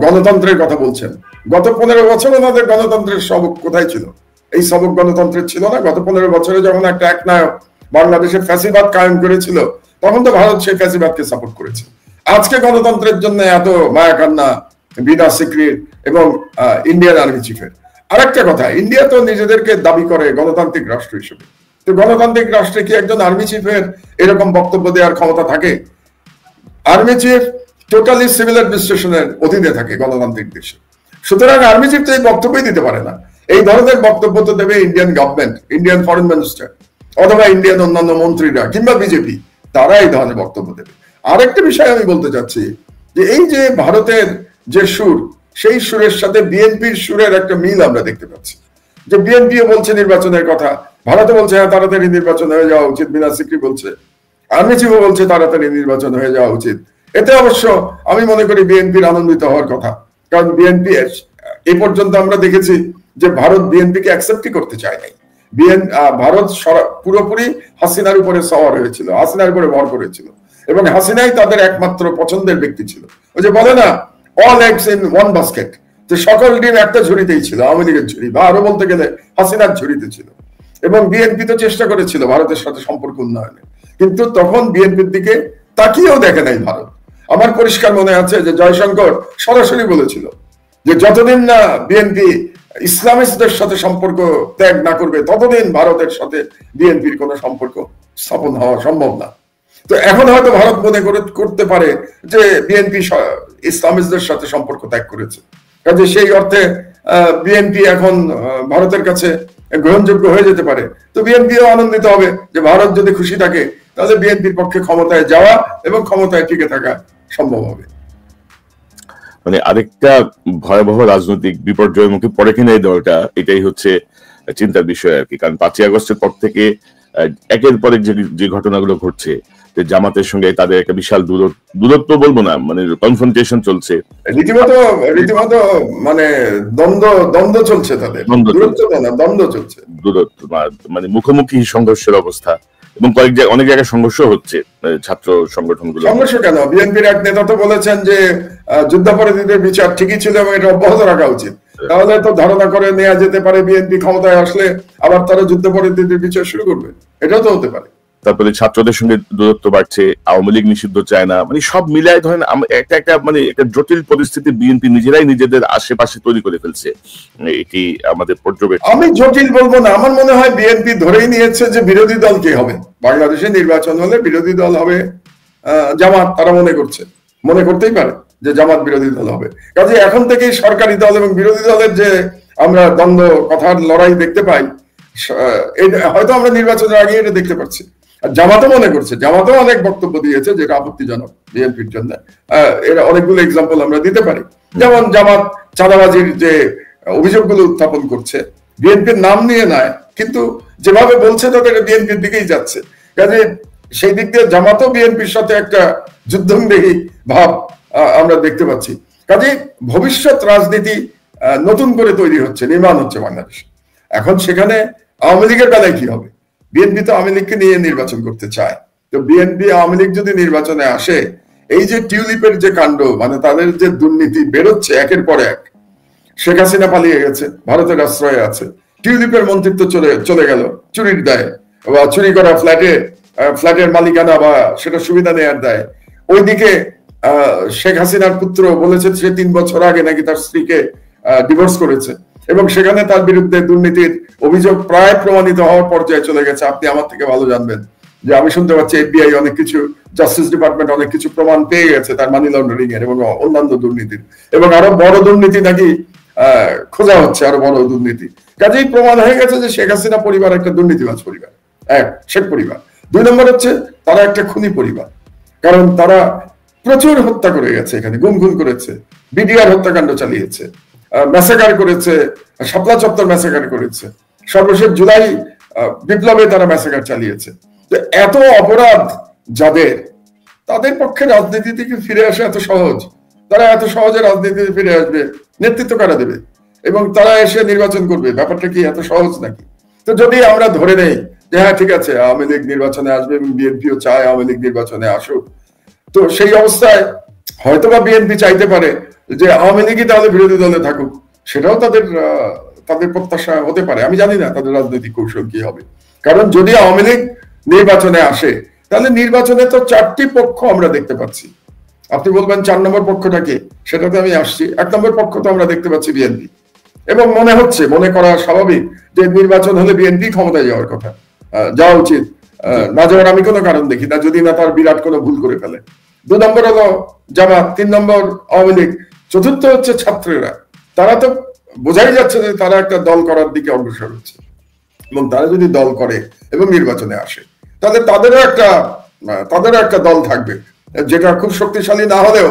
গণতন্ত্রের কথা বলছেন। গত 15 বছর ওনাদের গণতন্ত্রের সবক কোথায় ছিল? এই সবক গণতন্ত্রের ছিল না। গত 15 বছরে যখন একটা একনায়ক বাংলাদেশের ফ্যাসিবাদ কায়েম করেছিল, তখন তো ভারত সেই ফ্যাসিবাদকে সাপোর্ট করেছে। আজকে গণতন্ত্রের জন্য এত মায়া কান্না বিনা সিকরির এবং ইন্ডিয়ান আর্মি চিফের। আরেকটা কথা, ইন্ডিয়া তো নিজেদেরকে দাবি করে গণতান্ত্রিক রাষ্ট্র হিসেবে। তো গণতান্ত্রিক রাষ্ট্রে কি একজন আর্মি চিফের এরকম বক্তব্য দেওয়ার ক্ষমতা থাকে? আর্মি চিফ টোটালি সিভিল অ্যাডমিনিস্ট্রেশনের অধীনে থাকে গণতান্ত্রিক দেশে। সুতরাং আর্মি চিফ তো এই বক্তব্যই দিতে পারে না। এই ধরনের বক্তব্য তো দেবে Indian government, Indian foreign minister অথবা ইন্ডিয়ান অন্যান্য মন্ত্রীরা কিংবা বিজেপি, তারা এই ধরনের বক্তব্য দেবে। আরেকটা বিষয় আমি বলতে চাচ্ছি যে এই যে ভারতের যে সুর, সেই সুরের সাথে বিএনপির সুরের একটা মিল আমরা দেখতে পাচ্ছি। যে বিএনপিও বলছে নির্বাচনের কথা, ভারতে বলছে হ্যাঁ তাড়াতাড়ি নির্বাচন হয়ে যাওয়া উচিত, বিনা সিকরি বলছে, আর্মি চিফও বলছে তাড়াতাড়ি নির্বাচন হয়ে যাওয়া উচিত। এতে অবশ্য আমি মনে করি বিএনপির আনন্দিত হওয়ার কথা, কারণ বিএনপি এ পর্যন্ত আমরা দেখেছি যে ভারত বিএনপিকে অ্যাকসেপ্টই করতে চায় নাই। ভারত পুরোপুরি হাসিনার উপরে সওয়ার হয়েছিল, হাসিনার উপরে ভর করেছিল এবং হাসিনাই তাদের একমাত্র পছন্দের ব্যক্তি ছিল। ওই যে বলে না all eggs in one basket, যে সকল ডিম একটা ঝুড়িতেই ছিল, আওয়ামী লীগের ঝুড়ি বা আরো বলতে গেলে হাসিনার ঝুড়িতে ছিল। এবং বিএনপি তো চেষ্টা করেছিল ভারতের সাথে সম্পর্ক উন্নয়নে, কিন্তু তখন বিএনপির দিকে তাকিয়েও দেখে নাই ভারত। আমার পরিষ্কার মনে আছে যে জয়শঙ্কর সরাসরি বলেছিল যে যতদিন না বিএনপি ইসলামিস্টদের সাথে সম্পর্ক ত্যাগ না করবে, ততদিন ভারতের সাথে বিএনপির কোনো সম্পর্ক স্থাপন হওয়া সম্ভব না। তো এখন হয়তো ভারত মনে করতে পারে যে বিএনপি ইসলামিস্টদের সাথে সম্পর্ক ত্যাগ করেছে, কাজে সেই অর্থে বিএনপি এখন ভারতের কাছে গ্রহণযোগ্য হয়ে যেতে পারে। তো বিএনপিও আনন্দিত হবে যে ভারত যদি খুশি থাকে, তাহলে বিএনপির পক্ষে ক্ষমতায় যাওয়া এবং ক্ষমতায় টিকে থাকা সম্ভব হবে।
মানে আরেকটা ভয়াবহ রাজনৈতিক বিপর্যয়ের মুখে পড়ে কিনা এই দলটা, এটাই হচ্ছে চিন্তার বিষয় আর কি। কারণ 5ই আগস্টের পর থেকে একের পর এক যে ঘটনাগুলো ঘটছে, যে জামাতের সঙ্গে তাদের একটা বিশাল দূরত্ব বলবো না, মানে কনফ্রন্টেশন চলছে,
রীতিমতো মানে দ্বন্দ্ব চলছে, তাদের দ্বন্দ্ব চলছে,
দূরত্ব মানে মুখোমুখি সংঘর্ষের অবস্থা। এবং অনেক জায়গায় সংঘর্ষ হচ্ছে ছাত্র সংগঠনগুলো।
সংঘর্ষ কেন? বিএনপির এক নেতা তো বলেছেন যে যুদ্ধাপরাধীদের বিচার ঠিকই ছিল এবং এটা অব্যাহত রাখা উচিত। তাহলে তো ধারণা করে নেওয়া যেতে পারে বিএনপি ক্ষমতায় আসলে আবার তারা যুদ্ধাপরাধীদের বিচার শুরু করবে, এটাও তো হতে পারে।
তারপরে ছাত্রদের সঙ্গে দূরত্ব বাড়ছে, আওয়ামী লীগ নিষিদ্ধ চায় না, মানে সব মিলায় ধরেন একটা মানে একটা জটিল পরিস্থিতি বিএনপি নিজেরাই নিজেদের আশেপাশে তৈরি করে ফেলছে। এটি আমাদের পর্যবেক্ষণ।
আমি জটিল বলবো না, আমার মনে হয় বিএনপি ধরেই নিয়েছে যে বিরোধী দল কে হবে, বাংলাদেশে নির্বাচন হলে বিরোধী দল হবে জামাত। তারা মনে করতেই পারে যে জামাত বিরোধী দল হবে। কাজে এখন থেকেই সরকারি দল এবং বিরোধী দলের যে আমরা দ্বন্দ্ব, কথার লড়াই দেখতে পাই, হয়তো আমরা নির্বাচনের আগে এটা দেখতে পাচ্ছি। আর জামাতও মনে করছে, জামাতও অনেক বক্তব্য দিয়েছে যেটা আপত্তিজনক বিএনপির জন্য। এর অনেকগুলো এক্সাম্পল আমরা দিতে পারি। যেমন জামাত চাঁদাবাজির যে অভিযোগগুলো উত্থাপন করছে, বিএনপির নাম নিয়ে নয়, কিন্তু যেভাবে বলছে তাদের বিএনপির দিকেই যাচ্ছে। কাজে সেই দিক দিয়ে জামাতও বিএনপির সাথে একটা যুদ্ধংদেহী ভাব আমরা দেখতে পাচ্ছি। কাজে ভবিষ্যৎ রাজনীতি নতুন করে তৈরি হচ্ছে, নির্মাণ হচ্ছে বাংলাদেশ। এখন সেখানে আওয়ামী লীগের বেলায় কি হবে? বিএনপি তো আওয়ামী লীগকে নিয়ে নির্বাচন করতে চায়। তো বিএনপি আওয়ামী লীগ যদি নির্বাচনে আসে, এই যে টিউলিপের যে কাণ্ড, মানে তাদের যে দুর্নীতি বেরোচ্ছে একের পর এক, শেখ হাসিনা পালিয়ে গেছে, ভারতের আশ্রয়ে আছে, টিউলিপের মন্ত্রিত্ব চলে গেল চুরির দায়ে, বা চুরি করা ফ্ল্যাটের মালিকানা বা সেটা সুবিধা নেওয়ার দায়। ওইদিকে শেখ হাসিনার পুত্র বলেছে সে 3 বছর আগে নাকি তার স্ত্রীকে ডিভোর্স করেছে, এবং সেখানে তার বিরুদ্ধে দুর্নীতির অভিযোগ প্রায় প্রমাণিত হওয়ার পর্যায়ে চলে গেছে। আপনি আমার থেকে ভালো জানবেন যে আমি শুনতে পাচ্ছি এফবিআই অনেক কিছু, জাস্টিস ডিপার্টমেন্ট অনেক কিছু প্রমাণ পেয়ে গেছে তার মানি লন্ডারিং এর এবং অন্যান্য দুর্নীতির, এবং আরো বড় দুর্নীতি নাকি খোঁজা হচ্ছে, আরো বড় দুর্নীতি। কাজেই প্রমাণ হয়ে গেছে যে শেখ হাসিনা পরিবার একটা দুর্নীতিবাজ পরিবার, শেখ পরিবার। 2 নম্বর হচ্ছে তারা একটা খুনি পরিবার, কারণ তারা প্রচুর হত্যা করে গেছে, এখানে গুম করেছে, বিডিআর হত্যাকাণ্ড চালিয়েছে, ম্যাসাকার করেছে, শাপলা চত্বর ম্যাসাকার করেছে, সর্বশেষ জুলাই বিপ্লবে তারা ম্যাসাকার চালিয়েছে। তো এত অপরাধ যাদের, তাদের পক্ষে রাজনীতি থেকে ফিরে আসা এত সহজ, তারা এত সহজে রাজনীতিতে ফিরে আসবে, নেতৃত্ব কারা দেবে এবং তারা এসে নির্বাচন করবে, ব্যাপারটা কি এত সহজ নাকি? তো যদি আমরা ধরে নেই যে হ্যাঁ ঠিক আছে আওয়ামী লীগ নির্বাচনে আসবে এবং বিএনপিও চায় আওয়ামী লীগ নির্বাচনে আসুক, তো সেই অবস্থায় হয়তোবা বিএনপি চাইতে পারে যে আওয়ামী লীগই তাহলে বিরোধী দলে থাকুক, সেটাও তাদের প্রত্যাশা হতে পারে। আমি জানি না তাদের রাজনৈতিক কৌশল কি হবে, কারণ যদি আওয়ামী লীগ নির্বাচনে আসে তাহলে নির্বাচনে তো 4টি পক্ষ আমরা দেখতে পাচ্ছি। আপনি বলবেন 4 নম্বর পক্ষটা কি, সেটাতে আমি আসছি। 1 নম্বর পক্ষ তো আমরা দেখতে পাচ্ছি বিএনপি, এবং মনে করা স্বাভাবিক যে নির্বাচন হলে বিএনপি ক্ষমতায় যাওয়ার কথা, যাওয়া উচিত, না যাওয়ার আমি কোনো কারণ দেখি না, যদি না তার বিরাট কোনো ভুল করে ফেলে। 2 নম্বর হলো জামাত, 3 নম্বর আওয়ামী লীগ, চতুর্থ হচ্ছে ছাত্ররা। তারা তো বোঝাই যাচ্ছে যে তারা একটা দল করার দিকে অগ্রসর হচ্ছে, এবং তারা যদি দল করে এবং নির্বাচনে আসে তাহলে তাদেরও একটা দল থাকবে, যেটা খুব শক্তিশালী না হলেও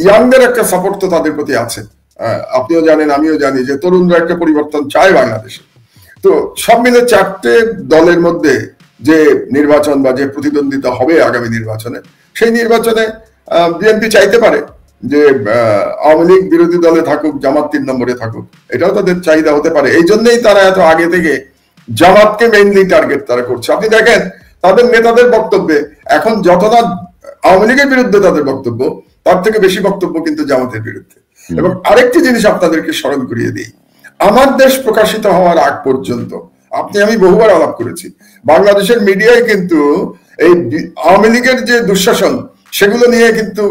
ইয়াংদের একটা সাপোর্ট তো তাদের প্রতি আছে। আপনিও জানেন, আমিও জানি যে তরুণরা একটা পরিবর্তন চায় বাংলাদেশে। তো সব মিলে 4টে দলের মধ্যে যে নির্বাচন বা যে প্রতিদ্বন্দ্বিতা হবে আগামী নির্বাচনে, সেই নির্বাচনে বিএনপি চাইতে পারে যে আওয়ামী লীগ বিরোধী দলে থাকুক, জামাত 3 নম্বরে থাকুক, এটাও তাদের চাহিদা হতে পারে। এই জন্যই তারা এত আগে থেকে জামাতকে মেইনলি টার্গেট তারা করছে। আপনি দেখেন তাদের নেতাদের বক্তব্যে এখন যত না আওয়ামী লীগের বিরুদ্ধে তাদের বক্তব্য, তার থেকে বেশি বক্তব্য কিন্তু জামাতের বিরুদ্ধে। এবং আরেকটি জিনিস আপনাদেরকে স্মরণ করিয়ে দিই, আমার দেশ প্রকাশিত হওয়ার আগ পর্যন্ত আমি বহুবার আলাপ করেছি, বাংলাদেশের মিডিয়ায় কিন্তু এই আওয়ামী লীগের যে দুঃশাসন সেগুলো নিয়ে কিন্তু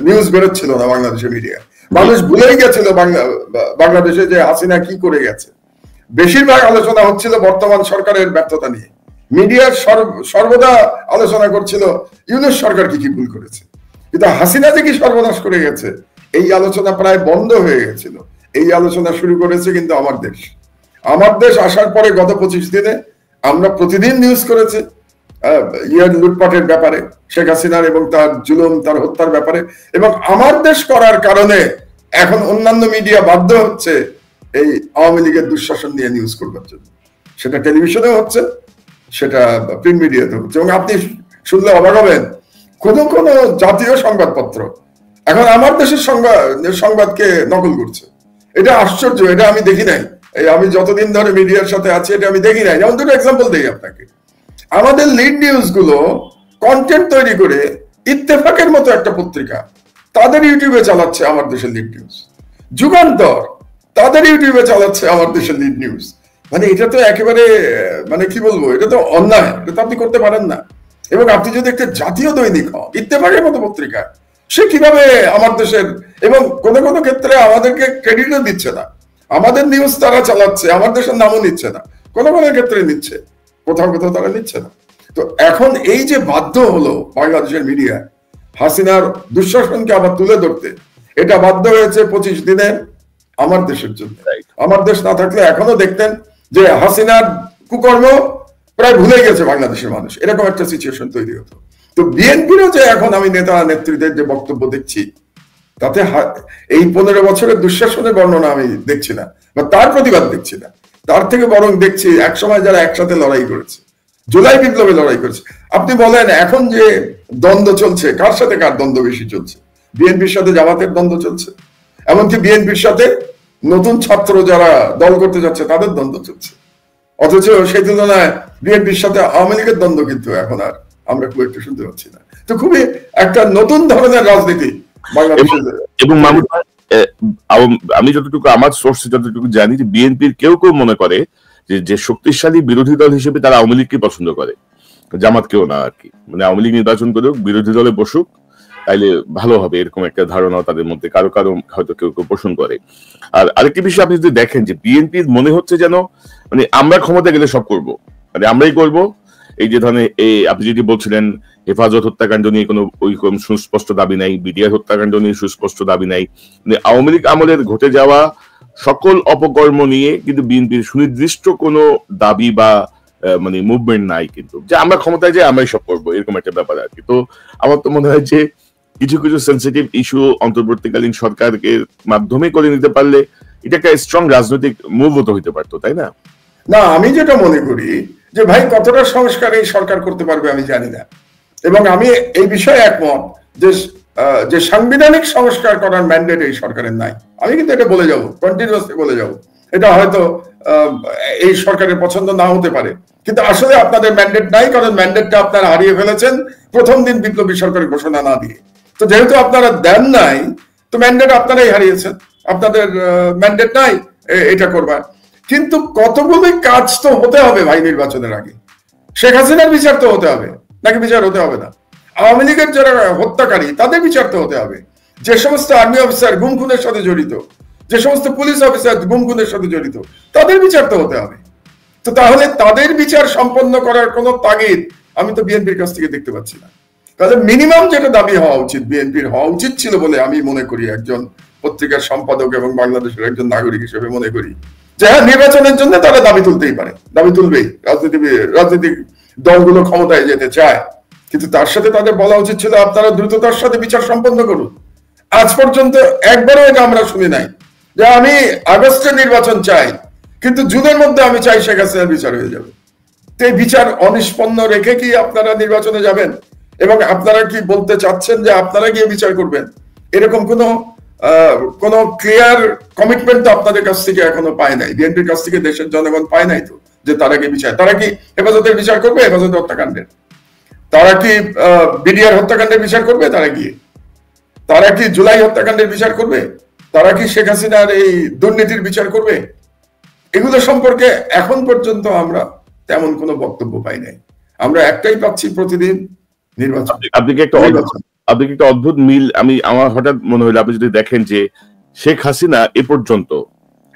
নিউজ বেরোচ্ছিল না বাংলাদেশের মিডিয়ায়। মানুষ ভুলেই গেছিল বাংলাদেশে যে হাসিনা কি করে গেছে। বেশিরভাগ আলোচনা হচ্ছিল বর্তমান সরকারের ব্যর্থতা নিয়ে। মিডিয়া সর্বদা আলোচনা করছিল ইউনূস সরকার কি ভুল করেছে, কিন্তু হাসিনা যে কি সর্বনাশ করে গেছে এই আলোচনা প্রায় বন্ধ হয়ে গেছিল। এই আলোচনা শুরু করেছে কিন্তু আমার দেশ আসার পরে গত 25 দিনে আমরা প্রতিদিন নিউজ করেছি লুটপাটের ব্যাপারে, শেখ হাসিনার এবং তার জুলুম, তার হত্যার ব্যাপারে। এবং আমার দেশ করার কারণে এখন অন্যান্য মিডিয়া বাধ্য হচ্ছে এই আওয়ামী লীগের দুঃশাসন নিয়ে নিউজ করবার জন্য। সেটা টেলিভিশনে হচ্ছে, সেটা প্রিন্ট মিডিয়াতে হচ্ছে। এবং আপনি শুনলে অবাক হবেন, কোন জাতীয় সংবাদপত্র এখন আমার দেশের সংবাদকে নকল করছে। এটা আশ্চর্য, এটা আমি দেখি নাই। আমি যতদিন ধরে মিডিয়ার সাথে আছি এটা আমি দেখি নাই। যেমন 2টো এক্সাম্পল দিই আপনাকে। আমাদের লিড নিউজ গুলো কন্টেন্ট তৈরি করে ইত্তেফাকের মতো একটা পত্রিকা তাদের ইউটিউবে চালাচ্ছে আমার দেশের লিড নিউজ। যুগান্তর তাদের ইউটিউবে চালাচ্ছে আমার দেশের লিড নিউজ। মানে এটা তো একেবারে, মানে কি বলবো, এটা তো অন্যায়, এটা তো আপনি করতে পারেন না। এবং আপনি যদি একটা জাতীয় দৈনিক হন, ইত্তেফাকের মতো পত্রিকা, সে কিভাবে আমার দেশের, এবং কোন কোন ক্ষেত্রে আমাদেরকে ক্রেডিটও দিচ্ছে না, আমাদের নিউজ তারা চালাচ্ছে, আমার দেশের নামও নিচ্ছে না, কোন কোন ক্ষেত্রে নিচ্ছে, কোথাও কোথাও তারা নিচ্ছে না। তো এখন এই যে বাধ্য হলো বাংলাদেশের মিডিয়া হাসিনার দুঃশাসনকে আবার তুলে ধরতে, এটা বাধ্য হয়েছে 25 দিনের আমার দেশের জন্য। আমার দেশ না থাকলে এখনো দেখতেন যে হাসিনার কুকর্ম প্রায় ভুলে গেছে বাংলাদেশের মানুষ, এরকম একটা সিচুয়েশন তৈরি হতো। তো বিএনপিরও যে এখন আমি নেতা নেত্রীদের যে বক্তব্য দেখছি, তাতে এই 15 বছরের দুঃশাসনের বর্ণনা আমি দেখছি না, বা তার প্রতিবাদ দেখছি না, তার থেকে বরং দেখছি একসময় যারা একসাথে লড়াই করেছে, জুলাই বিপ্লবে লড়াই করেছে। আপনি বলেন এখন যে দ্বন্দ্ব চলছে, কার সাথে কার দ্বন্দ্ব বেশি চলছে? বিএনপির সাথে জামাতের দ্বন্দ্ব চলছে, এমনকি বিএনপির সাথে নতুন ছাত্র যারা দল করতে যাচ্ছে তাদের দ্বন্দ্ব চলছে। অথচ সেই তুলনায় বিএনপির সাথে আওয়ামী লীগের দ্বন্দ্ব কিন্তু এখন আর আমরা খুব একটু শুনতে পাচ্ছি না। তো খুবই একটা নতুন ধরনের রাজনীতি বাংলাদেশে।
এবং আমি যতটুকু আমার সোর্সে যতটুকু জানি যে বিএনপির কেউ কেউ মনে করে যে শক্তিশালী বিরোধী দল হিসেবে তারা আওয়ামী লীগকে পছন্দ করে, জামাত কেউ না আর কি। মানে আওয়ামী লীগ নির্বাচন করুক, বিরোধী দলে বসুক, তাইলে ভালো হবে, এরকম একটা ধারণা তাদের মধ্যে কারো কারো হয়তো কেউ কেউ পোষণ করে। আর আরেকটি বিষয় আপনি যদি দেখেন যে বিএনপির মনে হচ্ছে যেন মানে আমরা ক্ষমতা গেলে সব করব, মানে আমরাই করব। এই যে ধরনের আপনি যেটি বলছিলেন হেফাজত হত্যাকাণ্ড নিয়ে কোনো ওই সুস্পষ্ট দাবি নাই, বিডিআর হত্যাকাণ্ড নিয়ে সুস্পষ্ট দাবি নাই, মানে আওয়ামী লীগ আমলের ঘটে যাওয়া সকল অপকর্ম নিয়ে কিন্তু বিএনপির সুনির্দিষ্ট কোনো দাবি বা মানে মুভমেন্ট নাই, কিন্তু যে আমরা ক্ষমতায় যাই আমরাই সব করবো, এরকম একটা ব্যাপার আর কি। তো আমার তো মনে হয় যে কিছু কিছু সেন্সিটিভ ইস্যু অন্তর্বর্তীকালীন সরকারকে মাধ্যমে করে নিতে পারলে এটা একটা স্ট্রং রাজনৈতিক মুভ হতে হইতে পারতো, তাই না?
না, আমি যেটা মনে করি যে ভাই কতটা সংস্কার এই সরকার করতে পারবে আমি জানি না, এবং আমি এই বিষয়ে একমত যে সাংবিধানিক সংস্কার করার ম্যান্ডেট এই সরকারের নাই। আমি কিন্তু এটা বলে যাব, কন্টিনিউয়াসলি বলে যাব। এটা হয়তো এই সরকারের পছন্দ না হতে পারে, কিন্তু আসলে আপনাদের ম্যান্ডেট নাই, কারণ ম্যান্ডেটটা আপনারা হারিয়ে ফেলেছেন প্রথম দিন বিপ্লবী সরকারের ঘোষণা না দিয়ে। তো যেহেতু আপনারা দেন নাই, তো ম্যান্ডেট আপনারাই হারিয়েছেন, আপনাদের ম্যান্ডেট নাই এটা করবার। কিন্তু কতগুলো কাজ তো হতে হবে ভাই নির্বাচনের আগে। শেখ হাসিনার বিচার তো হতে হবে, নাকি বিচার হতে হবে না? আওয়ামী লীগের যারা হত্যাকারী তাদের বিচার তো হতে হবে। যে সমস্ত আর্মি অফিসার গুম খুনের সাথে জড়িত, যে সমস্ত পুলিশ অফিসার গুম খুনের সাথে জড়িত, তাদের বিচার তো হতে হবে। তো তাহলে তাদের বিচার সম্পন্ন করার কোন তাগিদ আমি তো বিএনপির কাছ থেকে দেখতে পাচ্ছি না। তাহলে মিনিমাম যেটা দাবি হওয়া উচিত, বিএনপির হওয়া উচিত ছিল বলে আমি মনে করি, একজন পত্রিকার সম্পাদক এবং বাংলাদেশের একজন নাগরিক হিসেবে মনে করি যে হ্যাঁ, নির্বাচনের জন্য তারা দাবি তুলতেই পারে, দাবি তুলবেই। রাজনৈতিক দলগুলো ক্ষমতায় যেতে চায়, কিন্তু তার সাথে তাদের বলা উচিত ছিল আপনারা দ্রুততার সাথে বিচার সম্পন্ন করুন। আজ পর্যন্ত একবারও এটা আমরা শুনি নাই যে আমি আগস্টে নির্বাচন চাই, কিন্তু জুনের মধ্যে আমি চাই শেখ হাসিনার বিচার হয়ে যাবে। তো এই বিচার অনিষ্পন্ন রেখে কি আপনারা নির্বাচনে যাবেন? এবং আপনারা কি বলতে চাচ্ছেন যে আপনারা গিয়ে বিচার করবেন? এরকম কোন ক্লিয়ার কমিটমেন্ট তো আপনাদের কাছ থেকে এখনো পায় নাই, বিএনপির কাছ থেকে দেশের জনগণ পায় নাই তো, যে তারা কি বিচার, তারা কি হেফাজতের বিচার করবে, হেফাজতের হত্যাকাণ্ডের? তারা কি বিডিআর হত্যাকাণ্ডের বিচার করবে? তারা কি জুলাই হত্যাকাণ্ডের বিচার করবে? তারা কি শেখ হাসিনার এই দুর্নীতির বিচার করবে? এগুলো সম্পর্কে এখন পর্যন্ত আমরা তেমন কোনো বক্তব্য পাই নাই। আমরা একটাই পাচ্ছি, প্রতিদিন নির্বাচন।
আপনি কি একটা অদ্ভুত মিল আমার হঠাৎ মনে হলো, আপনি যদি দেখেন যে শেখ হাসিনা এ পর্যন্ত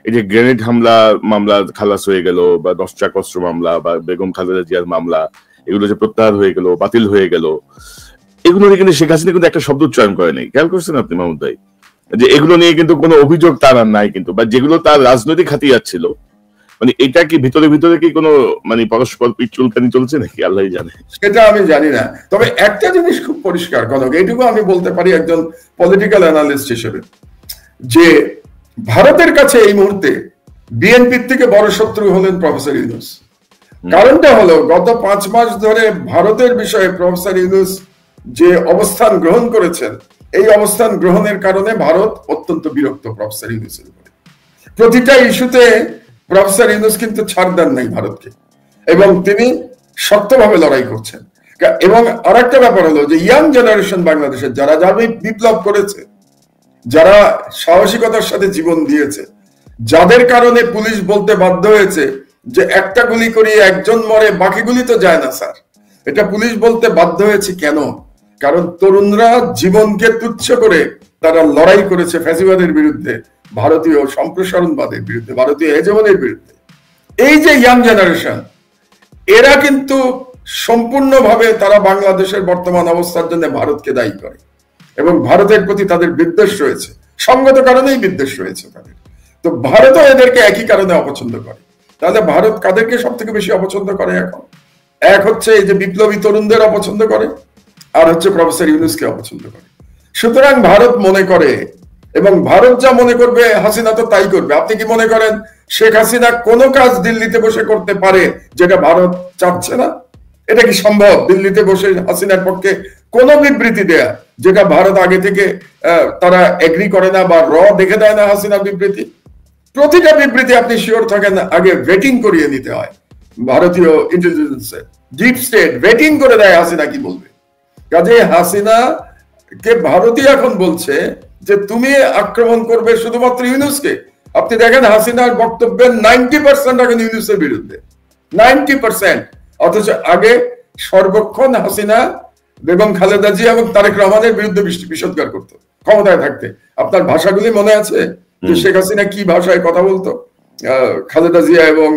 এই যে গ্রেনেড হামলা মামলা খালাস হয়ে গেল, বা 10 ট্রাক অস্ত্র মামলা, বা বেগম খালেদা জিয়ার মামলা, এগুলো যে প্রত্যাহার হয়ে গেল, বাতিল হয়ে গেল, এগুলো নিয়ে কিন্তু শেখ হাসিনা কিন্তু একটা শব্দ উচ্চারণ করে নাই। খেয়াল করছেন আপনি মাহমুদ ভাই? যে এগুলো নিয়ে কিন্তু কোনো অভিযোগ তার আর নাই, কিন্তু বা যেগুলো তার রাজনৈতিক হাতিয়ার ছিল, মানে এটা কি ভিতরে ভিতরে কি কোনো মানে পরস্পর পিঠ চুলকানি চলছে নাকি আল্লাহ জানে,
সেটা আমি জানি না। তবে একটা জিনিস খুব পরিষ্কার, কনক, এইটুকু আমি বলতে পারি একজন পলিটিক্যাল অ্যানালিস্ট হিসেবে, যে ভারতের কাছে এই মুহূর্তে বিএনপির থেকে বড় শত্রু হলেন প্রফেসর ইউনূস। কারণটা হলো গত 5 মাস ধরে ভারতের বিষয়ে প্রফেসর ইউনূস যে অবস্থান গ্রহণ করেছেন, এই অবস্থান গ্রহণের কারণে ভারত অত্যন্ত বিরক্ত প্রফেসর ইউনূসের উপরে। প্রতিটা ইস্যুতে প্রফেসর ইউনূস কিন্তু ছাড় দেন নাই ভারতকে, এবং তিনি শক্তভাবে লড়াই করছেন। এবং আরেকটা ব্যাপার হলো যে ইয়াং জেনারেশন বাংলাদেশের যারা বিপ্লব করেছে, যারা সাহসিকতার সাথে জীবন দিয়েছে, যাদের কারণে পুলিশ বলতে বাধ্য হয়েছে যে একটা গুলি করিয়ে একজন মরে, বাকি গুলি তো যায় না স্যার, এটা পুলিশ বলতে বাধ্য হয়েছে কেন? কারণ তরুণরা জীবনকে তুচ্ছ করে তারা লড়াই করেছে ফ্যাসিবাদের বিরুদ্ধে, ভারতীয় সম্প্রসারণবাদের বিরুদ্ধে, ভারতীয় হেজমনের বিরুদ্ধে। এই যে ইয়াং জেনারেশন, এরা কিন্তু সম্পূর্ণভাবে তারা বাংলাদেশের বর্তমান অবস্থার জন্য ভারতকে দায়ী করে এবং ভারতের প্রতি তাদের বিদ্বেষ রয়েছে, সঙ্গত কারণেই বিদ্বেষ রয়েছে তাদের। তো ভারতও এদেরকে একই কারণে অপছন্দ করে। তাহলে ভারত কাদেরকে সব থেকে বেশি অপছন্দ করে এখন? এক হচ্ছে এই যে বিপ্লবী তরুণদের অপছন্দ করে, আর হচ্ছে প্রফেসর ইউনূসকে অপছন্দ করে। সুতরাং ভারত মনে করে, এবং ভারত যা মনে করবে হাসিনা তো তাই করবে। আপনি কি মনে করেন শেখ হাসিনা কোনো কাজ দিল্লিতে বসে করতে পারে যেটা ভারত চাচ্ছে না? এটা কি সম্ভব? দিল্লিতে বসে হাসিনার পক্ষে কোন বিবৃতি দেয়া যেটা ভারত আগে থেকে তারা এগ্রি করে না বা দেখে দেয় না হাসিনার বিবৃতি? প্রতিটা বিবৃতি আপনি শিওর থাকেন আগে ভেটিং করিয়ে নিতে হয়। ভারতীয় ইন্টেলিজেন্সে ডিপ স্টেট ভেটিং করে দেয় হাসিনা কি বলবে। কাজে হাসিনা কে ভারতীয় এখন বলছে যে তুমি আক্রমণ করবে শুধুমাত্র ইউনূসকে। আপনি দেখেন হাসিনার বক্তব্যের 90% এখন ইউনূসের বিরুদ্ধে, 90%। অথচ আগে সর্বক্ষণ হাসিনা বেগম খালেদা জিয়া এবং তারেক রহমানের বিরুদ্ধে বিষোদ্গার করতো ক্ষমতায় থাকতে। আপনার ভাষাগুলি মনে আছে যে শেখ হাসিনা কি ভাষায় কথা বলতো খালেদা জিয়া এবং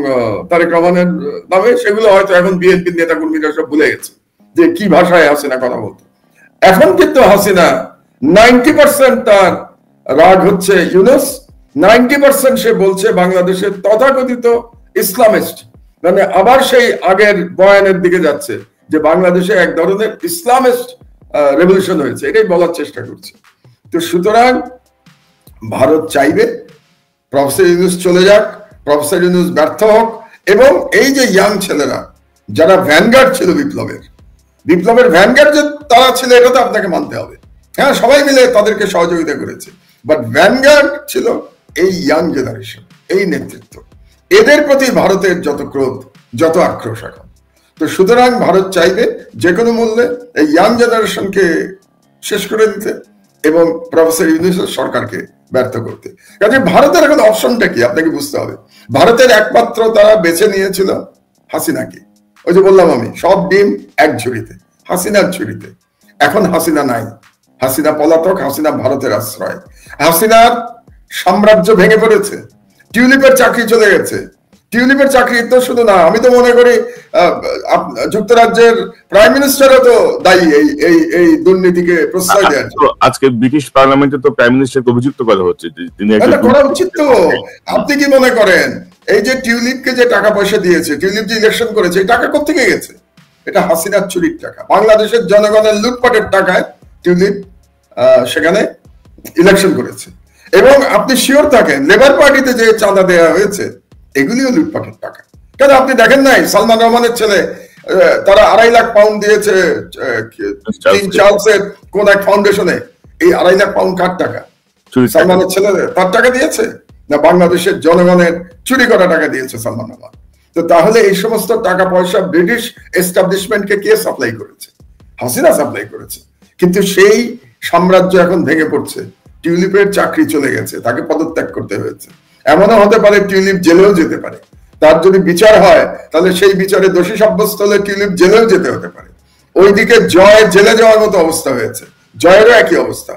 তারেক রহমানের নামে? সেগুলো হয়তো এখন বিএনপির নেতা কর্মীরা সব ভুলে গেছে যে কি ভাষায় হাসিনা কথা বলতো। এখন কিন্তু হাসিনা 90% তার রাগ হচ্ছে ইউনূস, 90% সে বলছে বাংলাদেশের তথাকথিত ইসলামিস্ট, মানে আবার সেই আগের বয়ানের দিকে যাচ্ছে যে বাংলাদেশে এক ধরনের ইসলামিস্ট রেভলিউশন হয়েছে, এটাই বলার চেষ্টা করছে। তো সুতরাং ভারত চাইবে প্রফেসর ইউনূস চলে যাক, প্রফেসর ইউনূস ব্যর্থ হোক, এবং এই যে ইয়াং ছেলেরা যারা ভ্যানগার্ড ছিল বিপ্লবের ভ্যানগার্ড যে তারা ছিল এটা তো আপনাকে মানতে হবে। হ্যাঁ, সবাই মিলে তাদেরকে সহযোগিতা করেছে, বাট ভ্যানগার্ড ছিল এই ইয়াং জেনারেশন, এই নেতৃত্ব। এদের প্রতি ভারতের যত ক্রোধ, যত আক্রোশ এখন। তো সুতরাং ভারত চাইবে যে কোনো মূল্যে এই ইয়াং জেনারেশনকে শেষ করে দিতে এবং প্রফেসর ইউনূসের সরকারকে ব্যর্থ করতে। কাজে ভারতের এখন অপশনটা কি আপনাকে বুঝতে হবে। ভারতের একমাত্র তারা বেছে নিয়েছিল হাসিনাকে। ওই যে বললাম আমি, সব ডিম এক ঝুড়িতে, হাসিনার ঝুড়িতে। এখন হাসিনা নাই, হাসিনা পলাতক, হাসিনা ভারতের আশ্রয়। হাসিনার সাম্রাজ্য ভেঙে পড়েছে, টিউলিপের চাকরি চলে গেছে। টিউলিপের চাকরি তো শুধু না, আমি তো মনে করি যুক্তরাজ্যের প্রাইম মিনিস্টারও তো দায়ী এই দুর্নীতিকে প্রশ্রয় দেওয়ার জন্য।
আজকে ব্রিটিশ পার্লামেন্টে তো প্রাইম মিনিস্টারকে অভিযুক্ত করা হচ্ছে, তিনি
করা উচিত তো। আপনি কি মনে করেন এই যে টিউলিপকে যে টাকা পয়সা দিয়েছে, টিউলিপ যে ইলেকশন করেছে, এই টাকা কোত্থেকে গেছে? এটা হাসিনার চুরির টাকা, বাংলাদেশের জনগণের লুটপাটের টাকায় টিউলিপ সেখানে ইলেকশন করেছে। এবং আপনি শিওর থাকেন লেবার পার্টিতে যে চাঁদা দেওয়া হয়েছে এগুলিও লুটপাটের টাকা। কেন আপনি দেখেন নাই সালমান রহমানের ছেলে তারা 2.5 লাখ পাউন্ড দিয়েছে চার্লসের কোন এক ফাউন্ডেশনে? এই 2.5 লাখ পাউন্ড কার টাকা? সালমানের ছেলে তার টাকা দিয়েছে না বাংলাদেশের জনগণের চুরি করা টাকা দিয়েছে সালমান রহমান? তো তাহলে এই সমস্ত টাকা পয়সা ব্রিটিশ এস্টাবলিশমেন্টকে কে সাপ্লাই করেছে? হাসিনা সাপ্লাই করেছে। কিন্তু সেই সাম্রাজ্য এখন ভেঙে পড়ছে, টিউলিপের চাকরি চলে গেছে, তাকে পদত্যাগ করতে হয়েছে। এমনও হতে পারে টিউলিপ জেলেও যেতে পারে, তার যদি বিচার হয় তাহলে সেই বিচারে দোষী সাব্যস্ত হলে টিউলিপ জেলেও যেতে হতে পারে। ওইদিকে জয় জেলে যাওয়ার মতো অবস্থা হয়েছে, জয়েরও একই অবস্থা।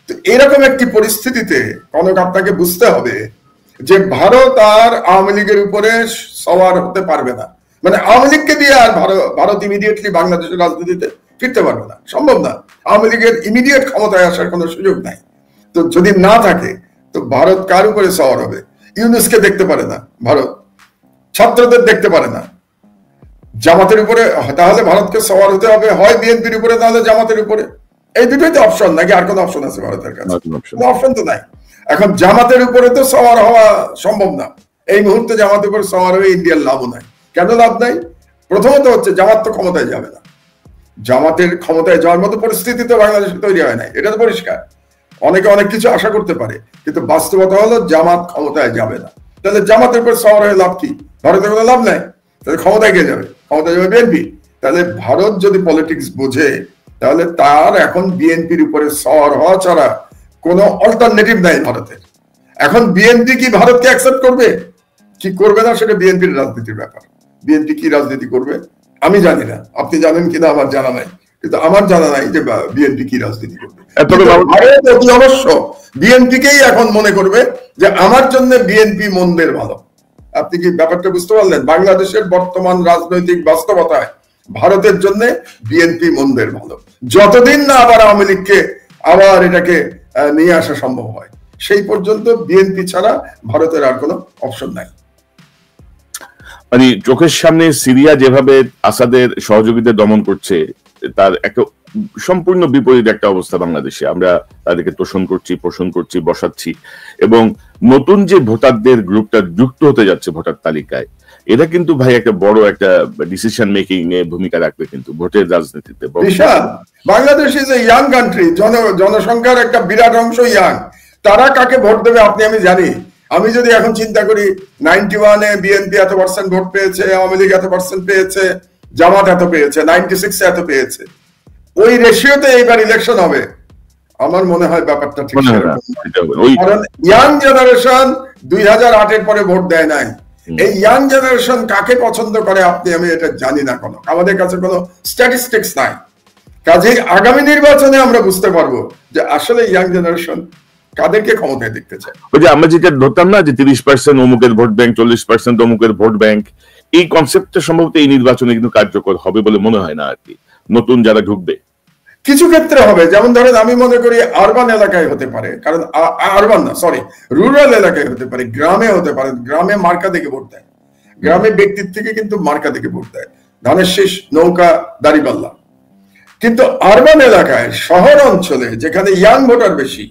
তো এরকম একটি পরিস্থিতিতে কনক আপনাকে বুঝতে হবে যে ভারত আর আওয়ামী লীগের উপরে সওয়ার হতে পারবে না। মানে আওয়ামী লীগকে দিয়ে আর ভারত ইমিডিয়েটলি বাংলাদেশের রাজনীতিতে ফিরতে পারবে না, সম্ভব না। আওয়ামী লীগের ইমিডিয়েট ক্ষমতায় আসার কোনো সুযোগ নাই। তো যদি না থাকে তো ভারত কার উপরে সওয়ার হবে? ইউনূসকে দেখতে পারে না ভারত, ছাত্রদের দেখতে পারে না, জামাতের উপরে তাহলে ভারতকে সওয়ার হতে হবে, হয় বিএনপির উপরে তাহলে জামাতের উপরে। এই দুটোই তো অপশন, নাকি আর কোনো অপশন আছে ভারতের কাছে? অপশন তো নাই। এখন জামাতের উপরে তো সওয়ার হওয়া সম্ভব না এই মুহূর্তে। জামাতের উপরে সওয়ার হয়ে ইন্ডিয়ার লাভও নাই। কেন লাভ নাই? প্রথমত হচ্ছে জামাত তো ক্ষমতায় যাবে না, জামাতের ক্ষমতায় যাওয়ার মতো পরিস্থিতি তো বাংলাদেশে তৈরি হয় নাই, এটা তো পরিষ্কার। অনেকে অনেক কিছু আশা করতে পারে, কিন্তু বাস্তবতা হলো জামাত ক্ষমতায় যাবে না। তাহলে জামাতের উপর সওয়ার হয়ে লাভ কি? ভারতের কোনো লাভ নাই। তাহলে ক্ষমতায় কে যাবে? ক্ষমতায় যাবে বিএনপি। তাহলে ভারত যদি পলিটিক্স বোঝে তাহলে তার এখন বিএনপির উপরে সওয়ার হওয়া ছাড়া কোনো অল্টারনেটিভ নাই ভারতের। এখন বিএনপি কি ভারতকে অ্যাকসেপ্ট করবে কি করবে না সেটা বিএনপির রাজনীতির ব্যাপার। বিএনপি কি রাজনীতি করবে আমি জানি না, আপনি জানেন কিনা আমার জানা নাই, কিন্তু আমার জানা নাই যে বিএনপি কি রাজনীতি করবে। অতি অবশ্য বিএনপিকেই এখন মনে করবে যে আমার জন্য বিএনপি মন্দের ভালো। আপনি কি ব্যাপারটা বুঝতে পারলেন? বাংলাদেশের বর্তমান রাজনৈতিক বাস্তবতায় ভারতের জন্য বিএনপি মন্দের ভালো, যতদিন না আবার আওয়ামী লীগকে আবার এটাকে নিয়ে আসা সম্ভব হয়, সেই পর্যন্ত বিএনপি ছাড়া ভারতের আর কোনো অপশন নাই।
মানে চোখের সামনে সিরিয়া যেভাবে আসাদের সহযোগীদের দমন করছে, তার একটা সম্পূর্ণ বিপরীত একটা অবস্থা বাংলাদেশে। আমরা তাদেরকে তোষণ করছি, পোষণ করছি, বসাচ্ছি, এবং নতুন যে ভোটারদের গ্রুপটা যুক্ত হতে যাচ্ছে ভোটার তালিকায়, এটা কিন্তু ভাই একটা বড় একটা ডিসিশন মেকিং এ ভূমিকা রাখবে কিন্তু ভোটের রাজনীতিতে।
বিশাল, Bangladesh is a young country, জনসংখ্যার একটা বিরাট অংশ ইয়াং। তারা কাকে ভোট দেবে আপনি আমি জানি। আমি যদি এখন চিন্তা করি 91-এ বিএনপি এত % ভোট পেয়েছে, আওয়ামী লীগ এত % পেয়েছে, জামাত এত পেয়েছে, 96-এ এত পেয়েছে, ওই রেশিওতে এইবার ইলেকশন হবে, আমার মনে হয় ব্যাপারটা ঠিক না। কারণ ইয়াং জেনারেশন 2008-এর পরে ভোট দেয় নাই। এই ইয়াং জেনারেশন কাকে পছন্দ করে আপনি আমি এটা জানি না, কোনো আমাদের কাছে কোনো স্ট্যাটিস্টিক্স নাই। কাজেই আগামী নির্বাচনে আমরা বুঝতে পারবো যে আসলে ইয়াং জেনারেশন কাদেরকে ক্ষমতায় দেখতে চায়।
ওই যে আমরা যেটা ধরতাম না যে 30% অমুকের ভোট ব্যাংক, 40% অমুকের ভোট ব্যাংক, এই কনসেপ্টটা সম্ভবত এই নির্বাচনে কিন্তু কার্যকর হবে বলে মনে হয় না আর কি। নতুন যারা ঢুকবে
কিছু ক্ষেত্রে হবে, যেমন ধরেন আমি মনে করি আরবান এলাকায় হতে পারে, কারণ আরবান না সরি রুরাল এলাকায় হতে পারে, গ্রামে হতে পারে। গ্রামে মার্কা দেখে ভোট দেয়, গ্রামে ব্যক্তির থেকে কিন্তু মার্কা দেখে ভোট দেয়, ধানের শীষ, নৌকা, দাড়িপাল্লা। কিন্তু আরবান এলাকায়, শহর অঞ্চলে যেখানে ইয়াং ভোটার বেশি,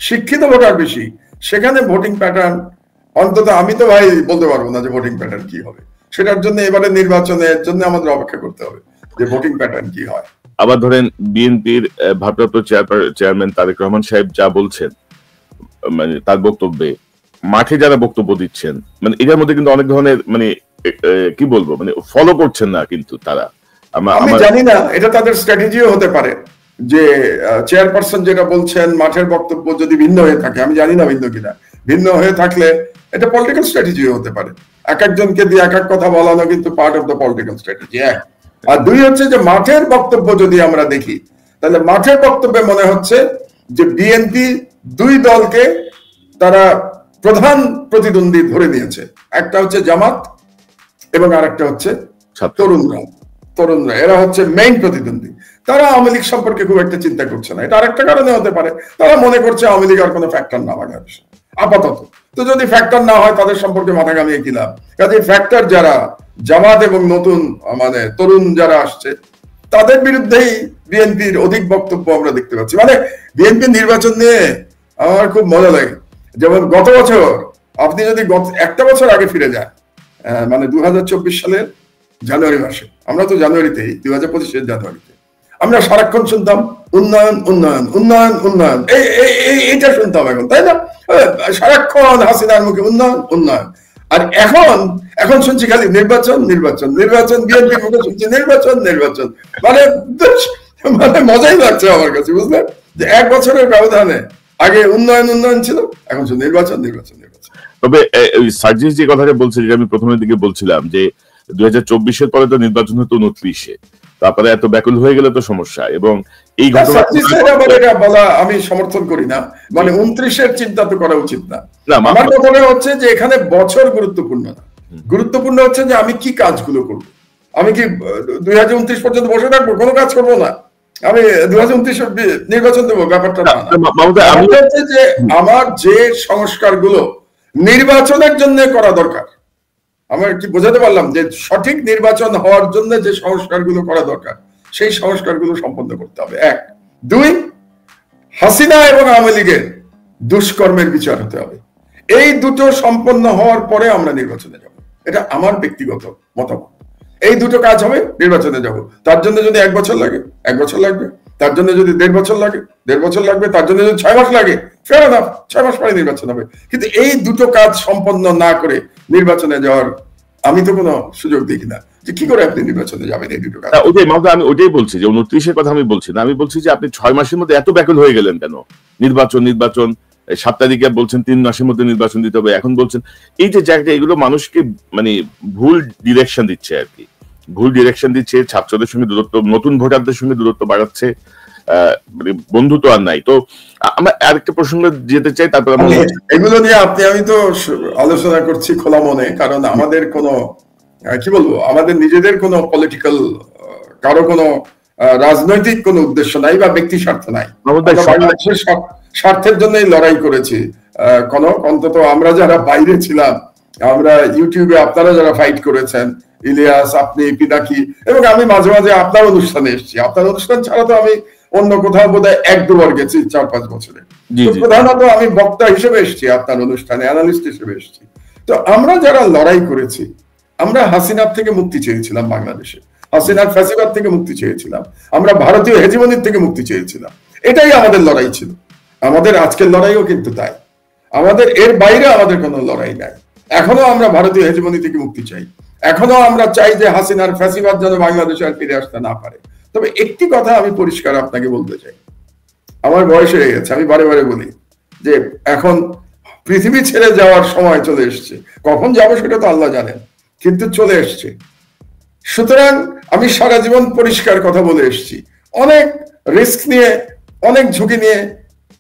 শিক্ষিত ভোটার বেশি, সেখানে ভোটিং প্যাটার্ন অন্তত আমি তো ভাই বলতে পারবো না যে ভোটিং প্যাটার্ন কি হবে। সেটার জন্য এবারে নির্বাচনের জন্য আমাদের অপেক্ষা করতে হবে যে ভোটিং প্যাটার্ন কি হয়।
আবার ধরেন বিএনপির ভারপ্রাপ্ত চেয়ারম্যান তারেক রহমান সাহেব যা বলছেন, মানে তার বক্তব্যে মাঠে যারা বক্তব্য দিচ্ছেন, মানে এটার মধ্যে কিন্তু অনেক ধরনের মানে কি বলবো, মানে ফলো করছেন না কিন্তু তারা।
আমি জানি না, এটা তাদের স্ট্র্যাটেজিও হতে পারে যে চেয়ারপারসন যেটা বলছেন মাঠের বক্তব্য যদি ভিন্ন হয়ে থাকে, আমি জানি না ভিন্ন কিনা, ভিন্ন হয়ে থাকলে এটা পলিটিক্যাল স্ট্র্যাটেজিও হতে পারে। এক একজনকে দিয়ে এক এক কথা বলানো কিন্তু part of the political strategy. আর দুই হচ্ছে যে মাঠের বক্তব্য যদি আমরা দেখি, তাহলে মাঠের বক্তব্যে মনে হচ্ছে যে বিএনপি দুই দলকে তারা প্রধান প্রতিদ্বন্দ্বী ধরে নিয়েছে। একটা হচ্ছে জামাত এবং আরেকটা হচ্ছে তরুণরা, এরা হচ্ছে মেইন প্রতিদ্বন্দ্বী। তারা আওয়ামী লীগ সম্পর্কে খুব একটা চিন্তা করছে না। এটা আরেকটা কারণে হতে পারে, তারা মনে করছে আওয়ামী লীগ আর কোনো ফ্যাক্টর না বাংলাদেশে আপাতত। তো যদি ফ্যাক্টর না হয় তাদের সম্পর্কে মাথা ঘামিয়ে কি লাভ? কাজে ফ্যাক্টর যারা জামাত এবং নতুন মানে তরুণ যারা আসছে, তাদের বিরুদ্ধেই বিএনপির অধিক বক্তব্য আমরা দেখতে পাচ্ছি। মানে বিএনপির নির্বাচন নিয়ে আমার খুব মজা লাগে। যেমন গত বছর আপনি যদি একটা বছর আগে ফিরে যান, মানে 2024 সালের জানুয়ারি মাসে, আমরা তো জানুয়ারিতেই 2025-এর জানুয়ারিতে আমরা সারাক্ষণ শুনতাম উন্নয়ন উন্নয়ন উন্নয়ন উন্নয়ন, এইটা শুনতাম এখন, তাই না? সারাক্ষণ হাসিনার মুখে উন্নয়ন উন্নয়ন। আর এখন শুনছি খালি নির্বাচন নির্বাচন নির্বাচন, বিএনপির মুখে শুনছি নির্বাচন নির্বাচন। মানে মজাই লাগছে আমার কাছে, বুঝলেন? যে এক বছরের ব্যবধানে আগে উন্নয়ন উন্নয়ন ছিল, এখন শুধু নির্বাচন নির্বাচন নির্বাচন।
তবে সার্জিস যে কথাটা বলছে, যেটা আমি প্রথমের দিকে বলছিলাম যে 2024-এর পরে তো নির্বাচন হতো 29-এ, তারপরে এত ব্যাকুল হয়ে গেলে তো সমস্যা। এবং এই
ঘটনা বলা আমি সমর্থন করি না, মানে 29-এর চিন্তা তো করা উচিত না। আমার কথা হচ্ছে যে এখানে বছর গুরুত্বপূর্ণ না, গুরুত্বপূর্ণ হচ্ছে যে আমি কি কাজগুলো করবো। আমি কি 2029 পর্যন্ত বসে থাকবো, কোনো কাজ করবো না, আমি 2029 নির্বাচন দেবো, ব্যাপারটা না। যে আমার যে সংস্কারগুলো নির্বাচনের জন্য করা দরকার, আমার কি বোঝাতে পারলাম যে সঠিক নির্বাচন হওয়ার জন্য যে সংস্কারগুলো করা দরকার, সেই সংস্কারগুলো সম্পন্ন করতে হবে। এক, দুই, হাসিনা এবং আওয়ামী লীগের দুষ্কর্মের বিচার হতে হবে। এই দুটো সম্পন্ন হওয়ার পরে আমরা নির্বাচনে যাব, এটা আমার ব্যক্তিগত মতামত। এই দুটো কাজ হবে, নির্বাচনে যাব। তার জন্য যদি 1 বছর লাগে 1 বছর লাগবে, তার জন্য যদি 1.5 বছর লাগে 1.5 বছর লাগবে, তার জন্য যদি 6 মাস লাগে ফের না 6 মাস পরে নির্বাচন হবে। কিন্তু এই দুটো কাজ সম্পন্ন না করে নির্বাচনে যাওয়ার আমি তো কোনো সুযোগ দেখি না। যে কি করে আপনি নির্বাচনে যাবেন এই দুটো কাজ?
আমি ওইটাই বলছি যে 29-এর কথা আমি বলছি না, আমি বলছি যে আপনি 6 মাসের মধ্যে এত ব্যাকুল হয়ে গেলেন কেন? নির্বাচন 7 তারিখে বলছেন 3 মাসের মধ্যে নির্বাচন দিতে হবে, এখন বলছেন এই যে জায়গাটা, এগুলো মানুষকে মানে ভুল ডিরেকশন দিচ্ছে আর কি। ভুল ডিরেকশন দিচ্ছে, ছাত্রদের সঙ্গে দূরত্ব, নতুন ভোটারদের সঙ্গে দূরত্ব বাড়াচ্ছে, বন্ধু তো আর নাই। তো আমরা আরেকটা প্রসঙ্গে যেতে চাই, তারপর
এগুলো নিয়ে আমি তো আলোচনা করছি খোলা মনে, কারণ আমাদের কোনো কি বলবো, আমাদের নিজেদের কোনো পলিটিক্যাল, কারো কোনো রাজনৈতিক কোনো উদ্দেশ্য নাই বা ব্যক্তি স্বার্থ নাই। বাংলাদেশের স্বার্থের জন্যই লড়াই করেছি। অন্তত আমরা যারা বাইরে ছিলাম, আমরা ইউটিউবে আপনারা যারা ফাইট করেছেন, ইলিয়াস, আপনি, পিনাকি, এবং আমি মাঝে মাঝে আপনার অনুষ্ঠানে এসেছি। আপনার অনুষ্ঠান ছাড়া তো আমি অন্য কোথাও বোধহয় 1-2 বার গেছি 4-5 বছরে। প্রধানত আমি বক্তা হিসেবে এসেছি আপনার অনুষ্ঠানে, অ্যানালিস্ট হিসেবে এসেছি। তো আমরা যারা লড়াই করেছি, আমরা হাসিনার থেকে মুক্তি চেয়েছিলাম, বাংলাদেশে হাসিনার ফ্যাসিবাদ থেকে মুক্তি চেয়েছিলাম, আমরা ভারতীয় হেজিমনির থেকে মুক্তি চেয়েছিলাম। এটাই আমাদের লড়াই ছিল। আমাদের আজকের লড়াইও কিন্তু তাই। আমাদের এর বাইরে আমাদের কোনো লড়াই নাই। এখনো আমরা ভারতীয় হেজিমনি থেকে মুক্তি চাই, এখনো আমরা চাই যে হাসিনার ফ্যাসিবাদ যেন বাংলাদেশে আর ফিরে আসতে না পারে। তবে একটি কথা আমি পরিষ্কার আপনাকে বলতে চাই, আমার বয়স হয়ে গেছে, আমি বারে বারে বলি যে এখন পৃথিবী ছেড়ে যাওয়ার সময় চলে এসছে। কখন যাবো সেটা তো আল্লাহ জানেন, কিন্তু চলে এসছে। সুতরাং আমি সারা জীবন পরিষ্কার কথা বলে এসেছি, অনেক রিস্ক নিয়ে, অনেক ঝুঁকি নিয়ে,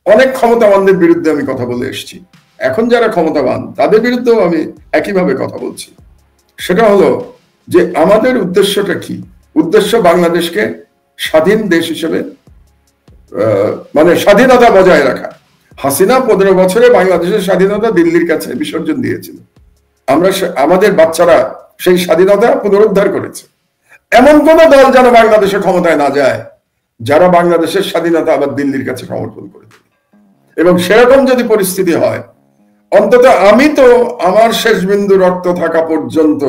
অনেক ক্ষমতাবানদের বিরুদ্ধে আমি কথা বলে এসেছি। এখন যারা ক্ষমতাবান তাদের বিরুদ্ধেও আমি একইভাবে কথা বলছি। সেটা হলো যে আমাদের উদ্দেশ্যটা কি? উদ্দেশ্য বাংলাদেশকে স্বাধীন দেশ হিসেবে, মানে স্বাধীনতা বজায় রাখা। হাসিনা 15 বছরে বাংলাদেশের স্বাধীনতা দিল্লির কাছে বিসর্জন দিয়েছিল। আমরা, আমাদের বাচ্চারা সেই স্বাধীনতা পুনরুদ্ধার করেছে। এমন কোন দল যেন বাংলাদেশের ক্ষমতায় না যায় যারা বাংলাদেশের স্বাধীনতা আবার দিল্লির কাছে সমর্পণ করে দেবে। এবং সেরকম যদি পরিস্থিতি হয়, অন্তত আমি তো আমার শেষ বিন্দু রক্ত থাকা পর্যন্ত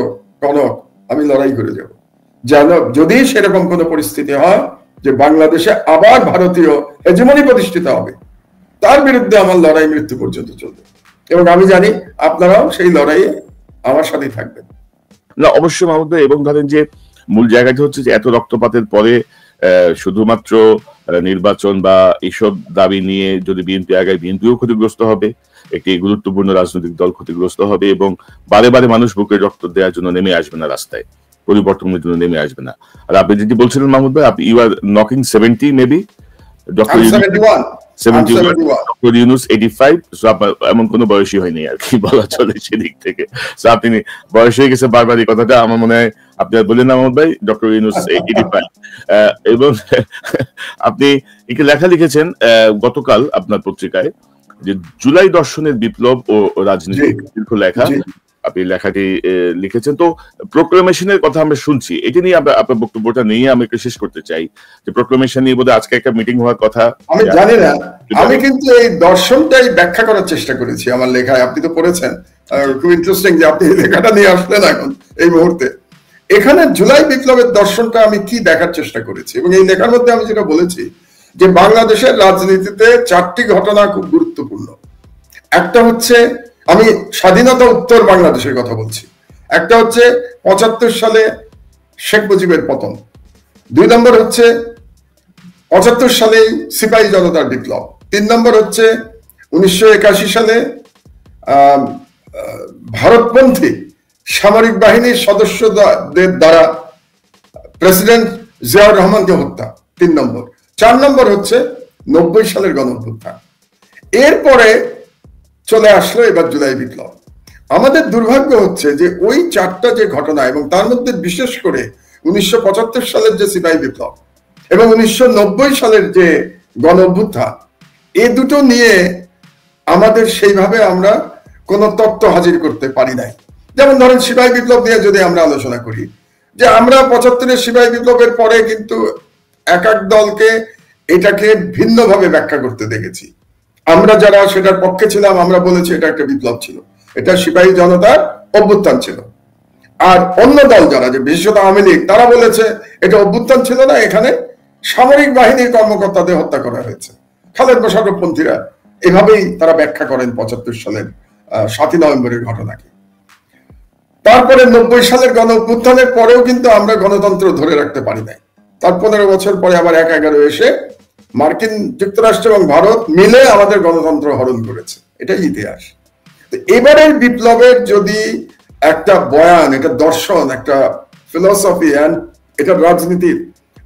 কনক আমি লড়াই করে যাব, যেন যদি সেরকম কোন পরিস্থিতি হয় যে বাংলাদেশে আবার ভারতীয় হেজিমনি প্রতিষ্ঠিত হবে, তার বিরুদ্ধে আমার লড়াই মৃত্যু পর্যন্ত চলবে। এবং আমি জানি আপনারাও সেই লড়াইয়ে আমার সাথে থাকবেন।
না, অবশ্যই মাহমুদ ভাই। এবং ধরেন যে মূল জায়গাটা হচ্ছে যে এত রক্তপাতের পরে শুধুমাত্র নির্বাচন বা এইসব দাবি নিয়ে যদি বিএনপি আগায়, বিএনপিও ক্ষতিগ্রস্ত হবে, একটি গুরুত্বপূর্ণ রাজনৈতিক দল ক্ষতিগ্রস্ত হবে, এবং বারে বারে মানুষ বুকের রক্ত দেওয়ার জন্য নেমে আসবে না রাস্তায়, পরিবর্তনের জন্য নেমে আসবে না। আর আপনি যেটি বলছিলেন মাহমুদ ভাই, you are knocking 70 maybe, doctor 85, এমন কোন বয়সই হয়নি আর কি বলা চলে সেদিক থেকে। আপনি বয়স হয়ে গেছে বারবার, এই কথাটা আমার মনে হয় আপনি বললেন না মাহমুদ ভাই, ডক্টর ইউনুস 85। এবং আপনি একটি লেখা লিখেছেন গতকাল আপনার পত্রিকায়, যে জুলাই দর্শনের বিপ্লব ও রাজনীতি, দীর্ঘ লেখা, আপনি লেখাটি লিখেছেন। তো প্রোক্লামেশনের কথা আমরা শুনছি, এটি নিয়ে আপনার বক্তব্যটা নিয়ে আমি একটু শেষ করতে চাই। যে প্রোক্লামেশন নিয়ে বোধহয় আজকে একটা মিটিং হওয়ার কথা,
আমি জানি না। আমি কিন্তু এই দর্শনটাই ব্যাখ্যা করার চেষ্টা করেছি আমার লেখায়। আপনি তো পড়েছেন, খুব ইন্টারেস্টিং যে আপনি এই লেখাটা নিয়ে আসলেন এখন এই মুহূর্তে। এখানে জুলাই বিপ্লবের দর্শনটা আমি কি দেখার চেষ্টা করেছি, এবং এই লেখার মধ্যে আমি যেটা বলেছি যে বাংলাদেশের রাজনীতিতে 4টি ঘটনা খুব গুরুত্বপূর্ণ। একটা হচ্ছে, আমি স্বাধীনতা উত্তর বাংলাদেশের কথা বলছি। একটা হচ্ছে 75 সালে শেখ মুজিবের পতন। 2 নম্বর হচ্ছে 75 সালে সিপাহী জনতার বিপ্লব। 3 নম্বর হচ্ছে 1981 সালে ভারতপন্থী সামরিক বাহিনীর সদস্যদের দ্বারা প্রেসিডেন্ট জিয়াউর রহমানকে হত্যা। 3 নম্বর। 4 নম্বর হচ্ছে 90 সালের গণঅভ্যুত্থান। এরপরে চলে আসলো এবার জুলাই বিপ্লব। আমাদের দুর্ভাগ্য হচ্ছে যে ওই 4টা যে ঘটনা, এবং তার মধ্যে বিশেষ করে 1975 সালের যে সিপাহী বিপ্লব এবং 1990 সালের যে গণঅভ্যুত্থান, এই দুটো নিয়ে আমাদের সেইভাবে আমরা কোনো তথ্য হাজির করতে পারি নাই। যেমন ধরেন সিপাহী বিপ্লব নিয়ে যদি আমরা আলোচনা করি, যে আমরা 75-এর সিপাহী বিপ্লবের পরে কিন্তু এক এক দলকে এটাকে ভিন্নভাবে ব্যাখ্যা করতে দেখেছি। আমরা যারা সেটার পক্ষে ছিলাম, আমরা বলেছি এটা একটা বিপ্লব ছিল, এটা সিপাহী জনতার অভ্যুত্থান ছিল। আর অন্য দল যারা, যে বিশেষত আওয়ামী লীগ, তারা বলেছে এটা অভ্যুত্থান ছিল না, এখানে সামরিক বাহিনীর কর্মকর্তাদের হত্যা করা হয়েছে। খালেদ মোশাররফপন্থীরা এভাবেই তারা ব্যাখ্যা করেন 75 সালের 7ই নভেম্বরের ঘটনাকে। তারপরে 90 সালের গণঅভ্যুত্থানের পরেও কিন্তু আমরা গণতন্ত্র ধরে রাখতে পারি নাই। তার 15 বছর পরে আবার 1/11 এসে মার্কিন যুক্তরাষ্ট্র এবং ভারত মিলে আমাদের গণতন্ত্র হরণ করেছে। এটাই ইতিহাস। এবারের বিপ্লবের যদি একটা বয়ান, একটা দর্শন, একটা ফিলসফি এন্ড এটা রাজনীতির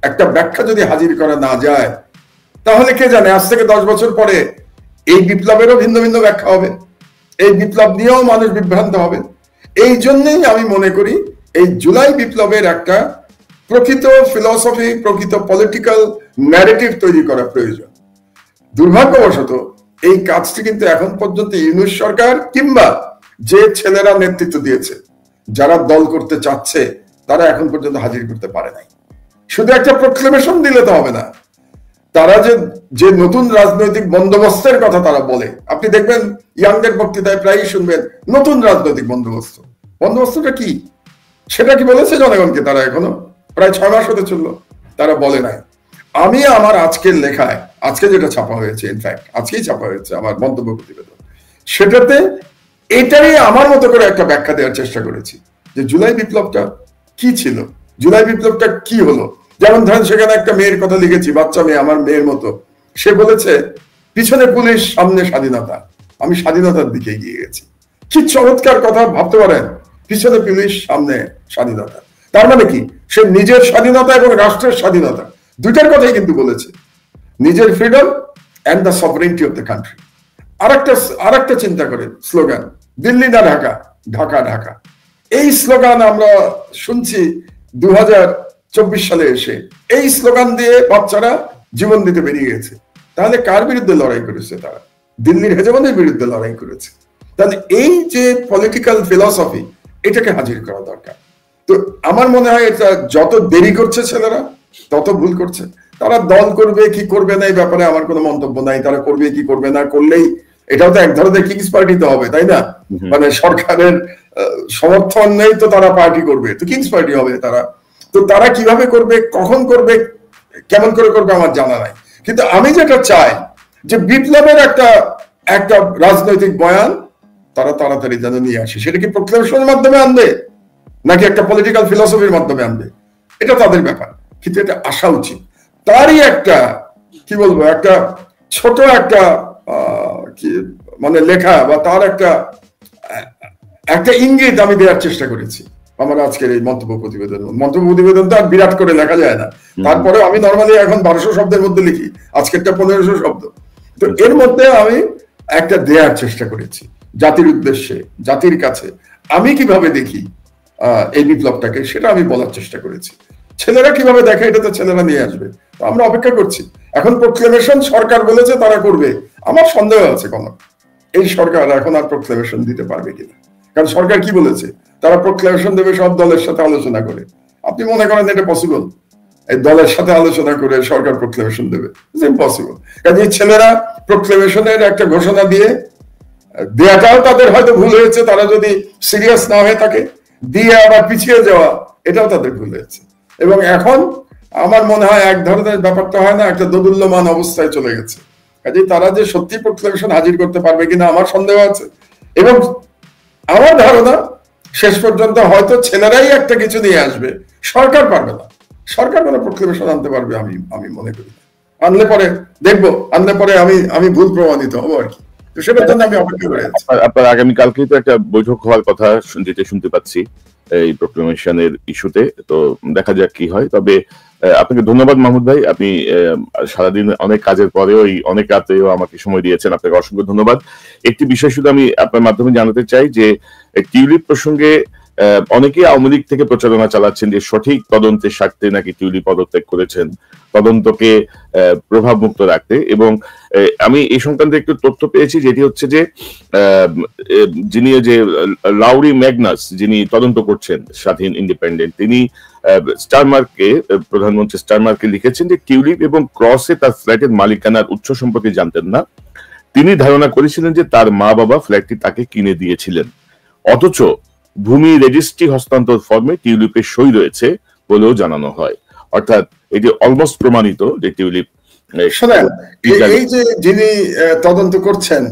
একটা ব্যাখ্যা যদি হাজির করা না যায়, তাহলে কে জানে আজ থেকে 10 বছর পরে এই বিপ্লবেরও ভিন্ন ভিন্ন ব্যাখ্যা হবে, এই বিপ্লব নিয়েও মানুষ বিভ্রান্ত হবে। এই জন্যই আমি মনে করি এই জুলাই বিপ্লবের একটা প্রকৃত ফিলসফি, প্রকৃত পলিটিক্যাল ন্যারেটিভ তৈরি করা প্রয়োজন। দুর্ভাগ্যবশত এই কাজটি কিন্তু এখন পর্যন্ত ইউনূস সরকার কিংবা যে ছেলেরা নেতৃত্ব দিয়েছে, যারা দল করতে চাচ্ছে, তারা এখন পর্যন্ত হাজির করতে পারে নাই। শুধু একটা প্রক্লেমেশন দিলে তো হবে না, তারা যে নতুন রাজনৈতিক বন্দোবস্তের কথা তারা বলে, আপনি দেখবেন ইয়াংদের বক্তৃতায় প্রায়ই শুনবেন নতুন রাজনৈতিক বন্দোবস্ত। বন্দোবস্তটা কি সেটা কি বলেছে জনগণকে? তারা এখনো প্রায় 6 মাস হতে চললো, তারা বলে নাই। আমি আমার আজকের লেখায়, আজকে যেটা ছাপা হয়েছে, ইনফ্যাক্ট আজকেই ছাপা হয়েছে আমার মন্তব্য প্রতিবেদন, সেটাতে এটাই আমার মতো করে একটা ব্যাখ্যা দেওয়ার চেষ্টা করেছি যে জুলাই বিপ্লবটা কি ছিল, জুলাই বিপ্লবটা কি হলো। যেমন ধরেন সেখানে একটা মেয়ের কথা লিখেছি, বাচ্চা মেয়ে, আমার মেয়ের মতো। সে বলেছে পিছনে পুলিশ, সামনে স্বাধীনতা, আমি স্বাধীনতার দিকে এগিয়ে গেছি। কি চমৎকার কথা, ভাবতে পারেন, পিছনে পুলিশ, সামনে স্বাধীনতা। তার মানে কি, সে নিজের স্বাধীনতা এবং রাষ্ট্রের স্বাধীনতা দুইটার কথাই কিন্তু বলেছে, নিজের freedom and the sovereignty of the country. আরেকটা চিন্তা করে স্লোগান, দিল্লি না ঢাকা, ঢাকা ঢাকা। এই স্লোগান আমরা শুনছি 2024 সালে এসে, এই স্লোগান দিয়ে বাচ্চারা জীবন দিতে বেরিয়ে গেছে। তাহলে কার বিরুদ্ধে লড়াই করেছে তারা? দিল্লির হেজমনের বিরুদ্ধে লড়াই করেছে। তাহলে এই যে পলিটিক্যাল ফিলসফি, এটাকে হাজির করা দরকার। তো আমার মনে হয় এটা যত দেরি করছে ছেলেরা, তত ভুল করছে। তারা দল করবে কি করবে না এই ব্যাপারে আমার কোনো মন্তব্য নাই। তারা করবে কি করবে না, করলেই এটাও তো এক ধরনের কিংস পার্টি তো হবে, তাই না? মানে সরকারের সমর্থন নেই তো তারা পার্টি করবে, তো কিংস পার্টি হবে তারা। তো তারা কিভাবে করবে, কখন করবে, কেমন করে করবে আমার জানা নাই। কিন্তু আমি যেটা চাই যে বিপ্লবের একটা রাজনৈতিক বয়ান তারা তাড়াতাড়ি যেন নিয়ে আসে। সেটা কি প্রক্লেমেশনের মাধ্যমে আনবে নাকি একটা পলিটিক্যাল ফিলসফির মাধ্যমে আনবে, এটা তাদের ব্যাপার, কিন্তু এটা আসা উচিত। তারই একটা কি বলবো, একটা ছোট একটা মানে লেখা বা তার একটা ইঙ্গিত আমি দেওয়ার চেষ্টা করেছি আমার আজকের এই মন্তব্য প্রতিবেদন। তো আর বিরাট করে লেখা যায় না, তারপরে আমি নর্মালি এখন 1200 শব্দের মধ্যে লিখি, আজকেরটা 1500 শব্দ। তো এর মধ্যে আমি একটা দেওয়ার চেষ্টা করেছি জাতির উদ্দেশ্যে, জাতির কাছে আমি কিভাবে দেখি এই বিপ্লবটাকে, সেটা আমি বলার চেষ্টা করেছি। ছেলেরা কিভাবে দেখে এটা তো ছেলেরা নিয়ে আসবে, তো আমরা অপেক্ষা করছি। এখন প্রক্লেমেশন সরকার বলেছে তারা করবে, আমার সন্দেহ আছে কোন এই সরকার এখন আর প্রক্লেমেশন দিতে পারবে কিনা। কারণ সরকার কি বলেছে, তারা প্রক্লেমেশন দেবে সব দলের সাথে আলোচনা করে। আপনি মনে করেন এটা পসিবল? এই দলের সাথে আলোচনা করে সরকার প্রক্লেমেশন দেবে? ইম্পসিবল। কারণ এই ছেলেরা প্রক্লেমেশনের একটা ঘোষণা দেওয়াটাও তাদের হয়তো ভুল হয়েছে, তারা যদি সিরিয়াস না হয়ে থাকে, দিয়ে আবার পিছিয়ে যাওয়া, এটাও তাদের ভুল হয়েছে। এবং এখন আমার মনে হয় এক ধরনের ব্যাপারটা হয় না, একটা দোদুল্যমান অবস্থায় চলে গেছে। কাজে তারা যে সত্যি প্রক্লেমেশন হাজির করতে পারবে কিনা আমার সন্দেহ আছে। এবং আমার ধারণা শেষ পর্যন্ত হয়তো ছেলেরাই একটা কিছু নিয়ে আসবে, সরকার পারবে না। সরকার কোনো প্রক্লেমেশন আনতে পারবে আমি মনে করি। আনলে পরে দেখবো, আনলে পরে আমি ভুল প্রমাণিত হবো আর কি। তো সেটার জন্য আমি অপেক্ষা করে আছি।
আপনার আগামীকালকেই তো একটা বৈঠক হওয়ার কথা শুনতে পাচ্ছি এই প্রক্লেমেশনের ইস্যুতে, তো দেখা যাক কি হয়। তবে আপনাকে ধন্যবাদ মাহমুদ ভাই, আপনি সারাদিন অনেক কাজের পরেও অনেক রাতেও আমাকে সময় দিয়েছেন, আপনাকে অসংখ্য ধন্যবাদ। একটি বিষয় শুধু আমি আপনার মাধ্যমে জানাতে চাই যে টিউলিপ প্রসঙ্গে অনেকেই আওয়ামী লীগ থেকে প্রচারণা চালাচ্ছেন যে সঠিক তদন্তের স্বার্থে নাকি টিউলিপ পদত্যাগ করেছেন, তদন্তকে প্রভাব মুক্ত রাখতে। এবং আমি এই সংক্রান্তে একটু তথ্য পেয়েছি, যেটি হচ্ছে যে যিনি যে লাউরি ম্যাগনাস, যিনি তদন্ত করছেন স্বাধীন ইন্ডিপেন্ডেন্ট, তিনি প্রধানমন্ত্রী স্টারমারকে লিখেছেন যে টিউলিপ এবং ক্রসে তার ফ্ল্যাটের মালিকানার উৎস সম্পর্কে জানতেন না। তিনি ধারণা করেছিলেন যে তার মা বাবা ফ্ল্যাটটি তাকে কিনে দিয়েছিলেন, অথচ ভূমি রেজিস্ট্রি হস্তান্তর ফর্মে টিউলিপের সই রয়েছে বলেও জানানো হয়। অর্থাৎ এটি অলমোস্ট প্রমাণিত যে টিউলিপ।
এই যে যিনি তদন্ত করছেন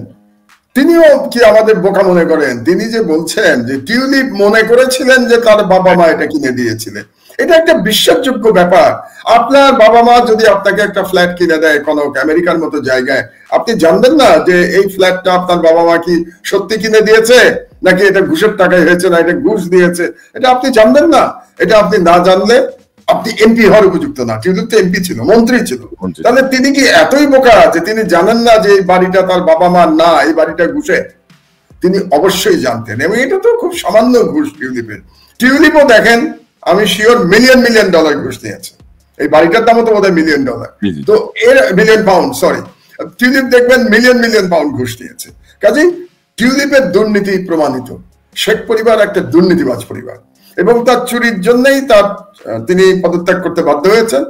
তিনিও কি আমাদের বোকা মনে করেন? তিনি যে বলছেন যে টিউলিপ মনে করেছিলেন যে তার বাবা মা এটা কিনে দিয়েছিলেন, এটা একটা বিশ্বাসযোগ্য ব্যাপার। আপনার বাবা মা যদি আপনাকে একটা ফ্ল্যাট কিনে দেয় কোনো আমেরিকার মতো জায়গায়, আপনি জানবেন না যে এই ফ্ল্যাটটা আপনার বাবা মা কি সত্যি কিনে দিয়েছে নাকি এটা ঘুষের টাকায় হয়েছে, না এটা ঘুষ দিয়েছে, এটা আপনি জানবেন না। এটা আপনি না জানলে আপনি এমপি হওয়ার উপযুক্ত না। টিউলিপ তো এমপি ছিল, মন্ত্রী ছিল। তাহলে তিনি কি এতই বোকা যে তিনি জানেন না যে এই বাড়িটা তার বাবা মার না, এই বাড়িটা ঘুষে? তিনি অবশ্যই জানতেন, এবং এটা তো খুব সামান্য ঘুষ টিউলিপের। টিউলিপও দেখেন আমি শিওর মিলিয়ন মিলিয়ন ডলার ঘুষ নিয়েছে। এই বাড়িটার দামও তো বোধহয় মিলিয়ন ডলার, তো এর মিলিয়ন পাউন্ড, সরি, টিউলিপ দেখবেন মিলিয়ন মিলিয়ন পাউন্ড ঘুষ নিয়েছে। কাজেই টিউলিপের দুর্নীতি প্রমাণিত। শেখ পরিবার একটা দুর্নীতিবাজ পরিবার, এবং তার চুরির জন্যই তিনি পদত্যাগ করতে বাধ্য হয়েছেন।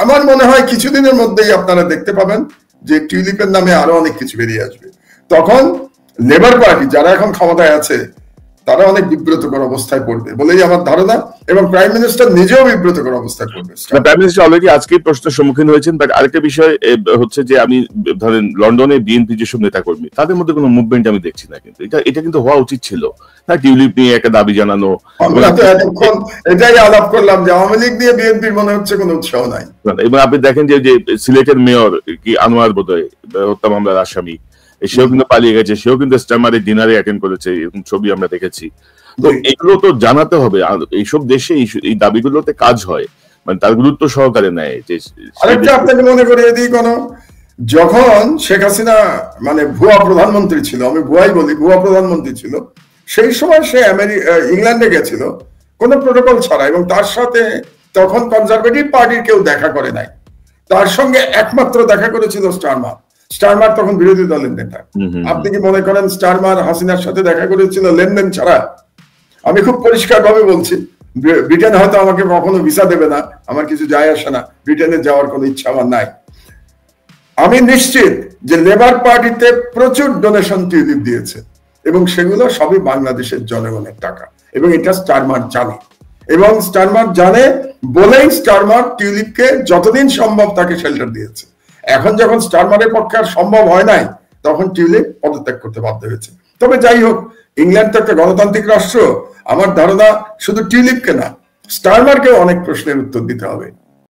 আমার মনে হয় কিছুদিনের মধ্যেই আপনারা দেখতে পাবেন যে টিউলিপের নামে আরো অনেক কিছু বেরিয়ে আসবে। তখন লেবার পার্টি যারা এখন ক্ষমতায় আছে তারা অনেক বিব্রতকর অবস্থায় পড়বে বলেই আমার ধারণা, এবং প্রাইম মিনিস্টার নিজেও বিব্রতকর অবস্থায় পড়বে।
প্রাইম মিনিস্টার অলরেডি আজকে প্রশ্নের সম্মুখীন হয়েছেন। বাট আরেকটা বিষয় হচ্ছে যে আমি ধরেন লন্ডনে বিএনপি যেসব নেতাকর্মী তাদের মধ্যে কোনো মুভমেন্ট আমি দেখছি না, কিন্তু এটা কিন্তু হওয়া উচিত ছিল। টিউলিপ নিয়ে একটা দাবি জানানো,
আমরা তো এতক্ষণ এটাই আলাপ করলাম যে আওয়ামী লীগ নিয়ে বিএনপির মনে হচ্ছে কোনো উৎসাহ নাই।
এবং আপনি দেখেন যে সিলেটের মেয়র কি আনোয়ার বোধহয় হত্যা মামলার আসামি, সেও কিন্তু পালিয়ে গেছে, সেও কিন্তু স্টামারের ডিনারে অ্যাটেন্ড করেছে, এরকম ছবি আমরা দেখেছি। তো এগুলো তো জানাতে হবে, এইসব দেশে এই দাবিগুলোতে কাজ হয়, মানে তার গুরুত্ব সহকারে নেয়। যে
আরেকটা আপনাকে মনে করিয়ে দিই, যখন শেখ হাসিনা মানে ভুয়া প্রধানমন্ত্রী ছিল, আমি ভুয়াই বলি, ভুয়া প্রধানমন্ত্রী ছিল, সেই সময় সে ইংল্যান্ডে গেছিল কোনো প্রোটোকল ছাড়া, এবং তার সাথে তখন কনজারভেটিভ পার্টির কেউ দেখা করে নাই। তার সঙ্গে একমাত্র দেখা করেছিল স্টারমার। স্টারমার তখন বিরোধী দলের নেতা। আপনি কি মনে করেন স্টারমার হাসিনার সাথে দেখা করেছিল লেনদেন ছাড়া? আমি খুব পরিষ্কার ভাবে বলছি, ব্রিটেন হয়তো আমাকে কখনো ভিসা দেবে না, আমার কিছু যায় আসে না, ব্রিটেনে যাওয়ার কোনো ইচ্ছা আমার নাই। আমি নিশ্চিত যে লেবার পার্টিতে প্রচুর ডোনেশন টিউলিপ দিয়েছে, এবং সেগুলো সবই বাংলাদেশের জনগণের টাকা, এবং এটা স্টারমার জানে। এবং স্টারমার জানে বলেই স্টারমার টিউলিপকে যতদিন সম্ভব তাকে শেল্টার দিয়েছে। এখন যখন স্টারমারের পক্ষে আর সম্ভব হয় নাই, তখন টিউলিপ পদত্যাগ করতে বাধ্য হয়েছে। তবে যাই হোক, ইংল্যান্ড তো একটা গণতান্ত্রিক রাষ্ট্র। আমার ধারণা শুধু টিউলিপকে না, স্টারমারকেও অনেক প্রশ্নের উত্তর দিতে হবে।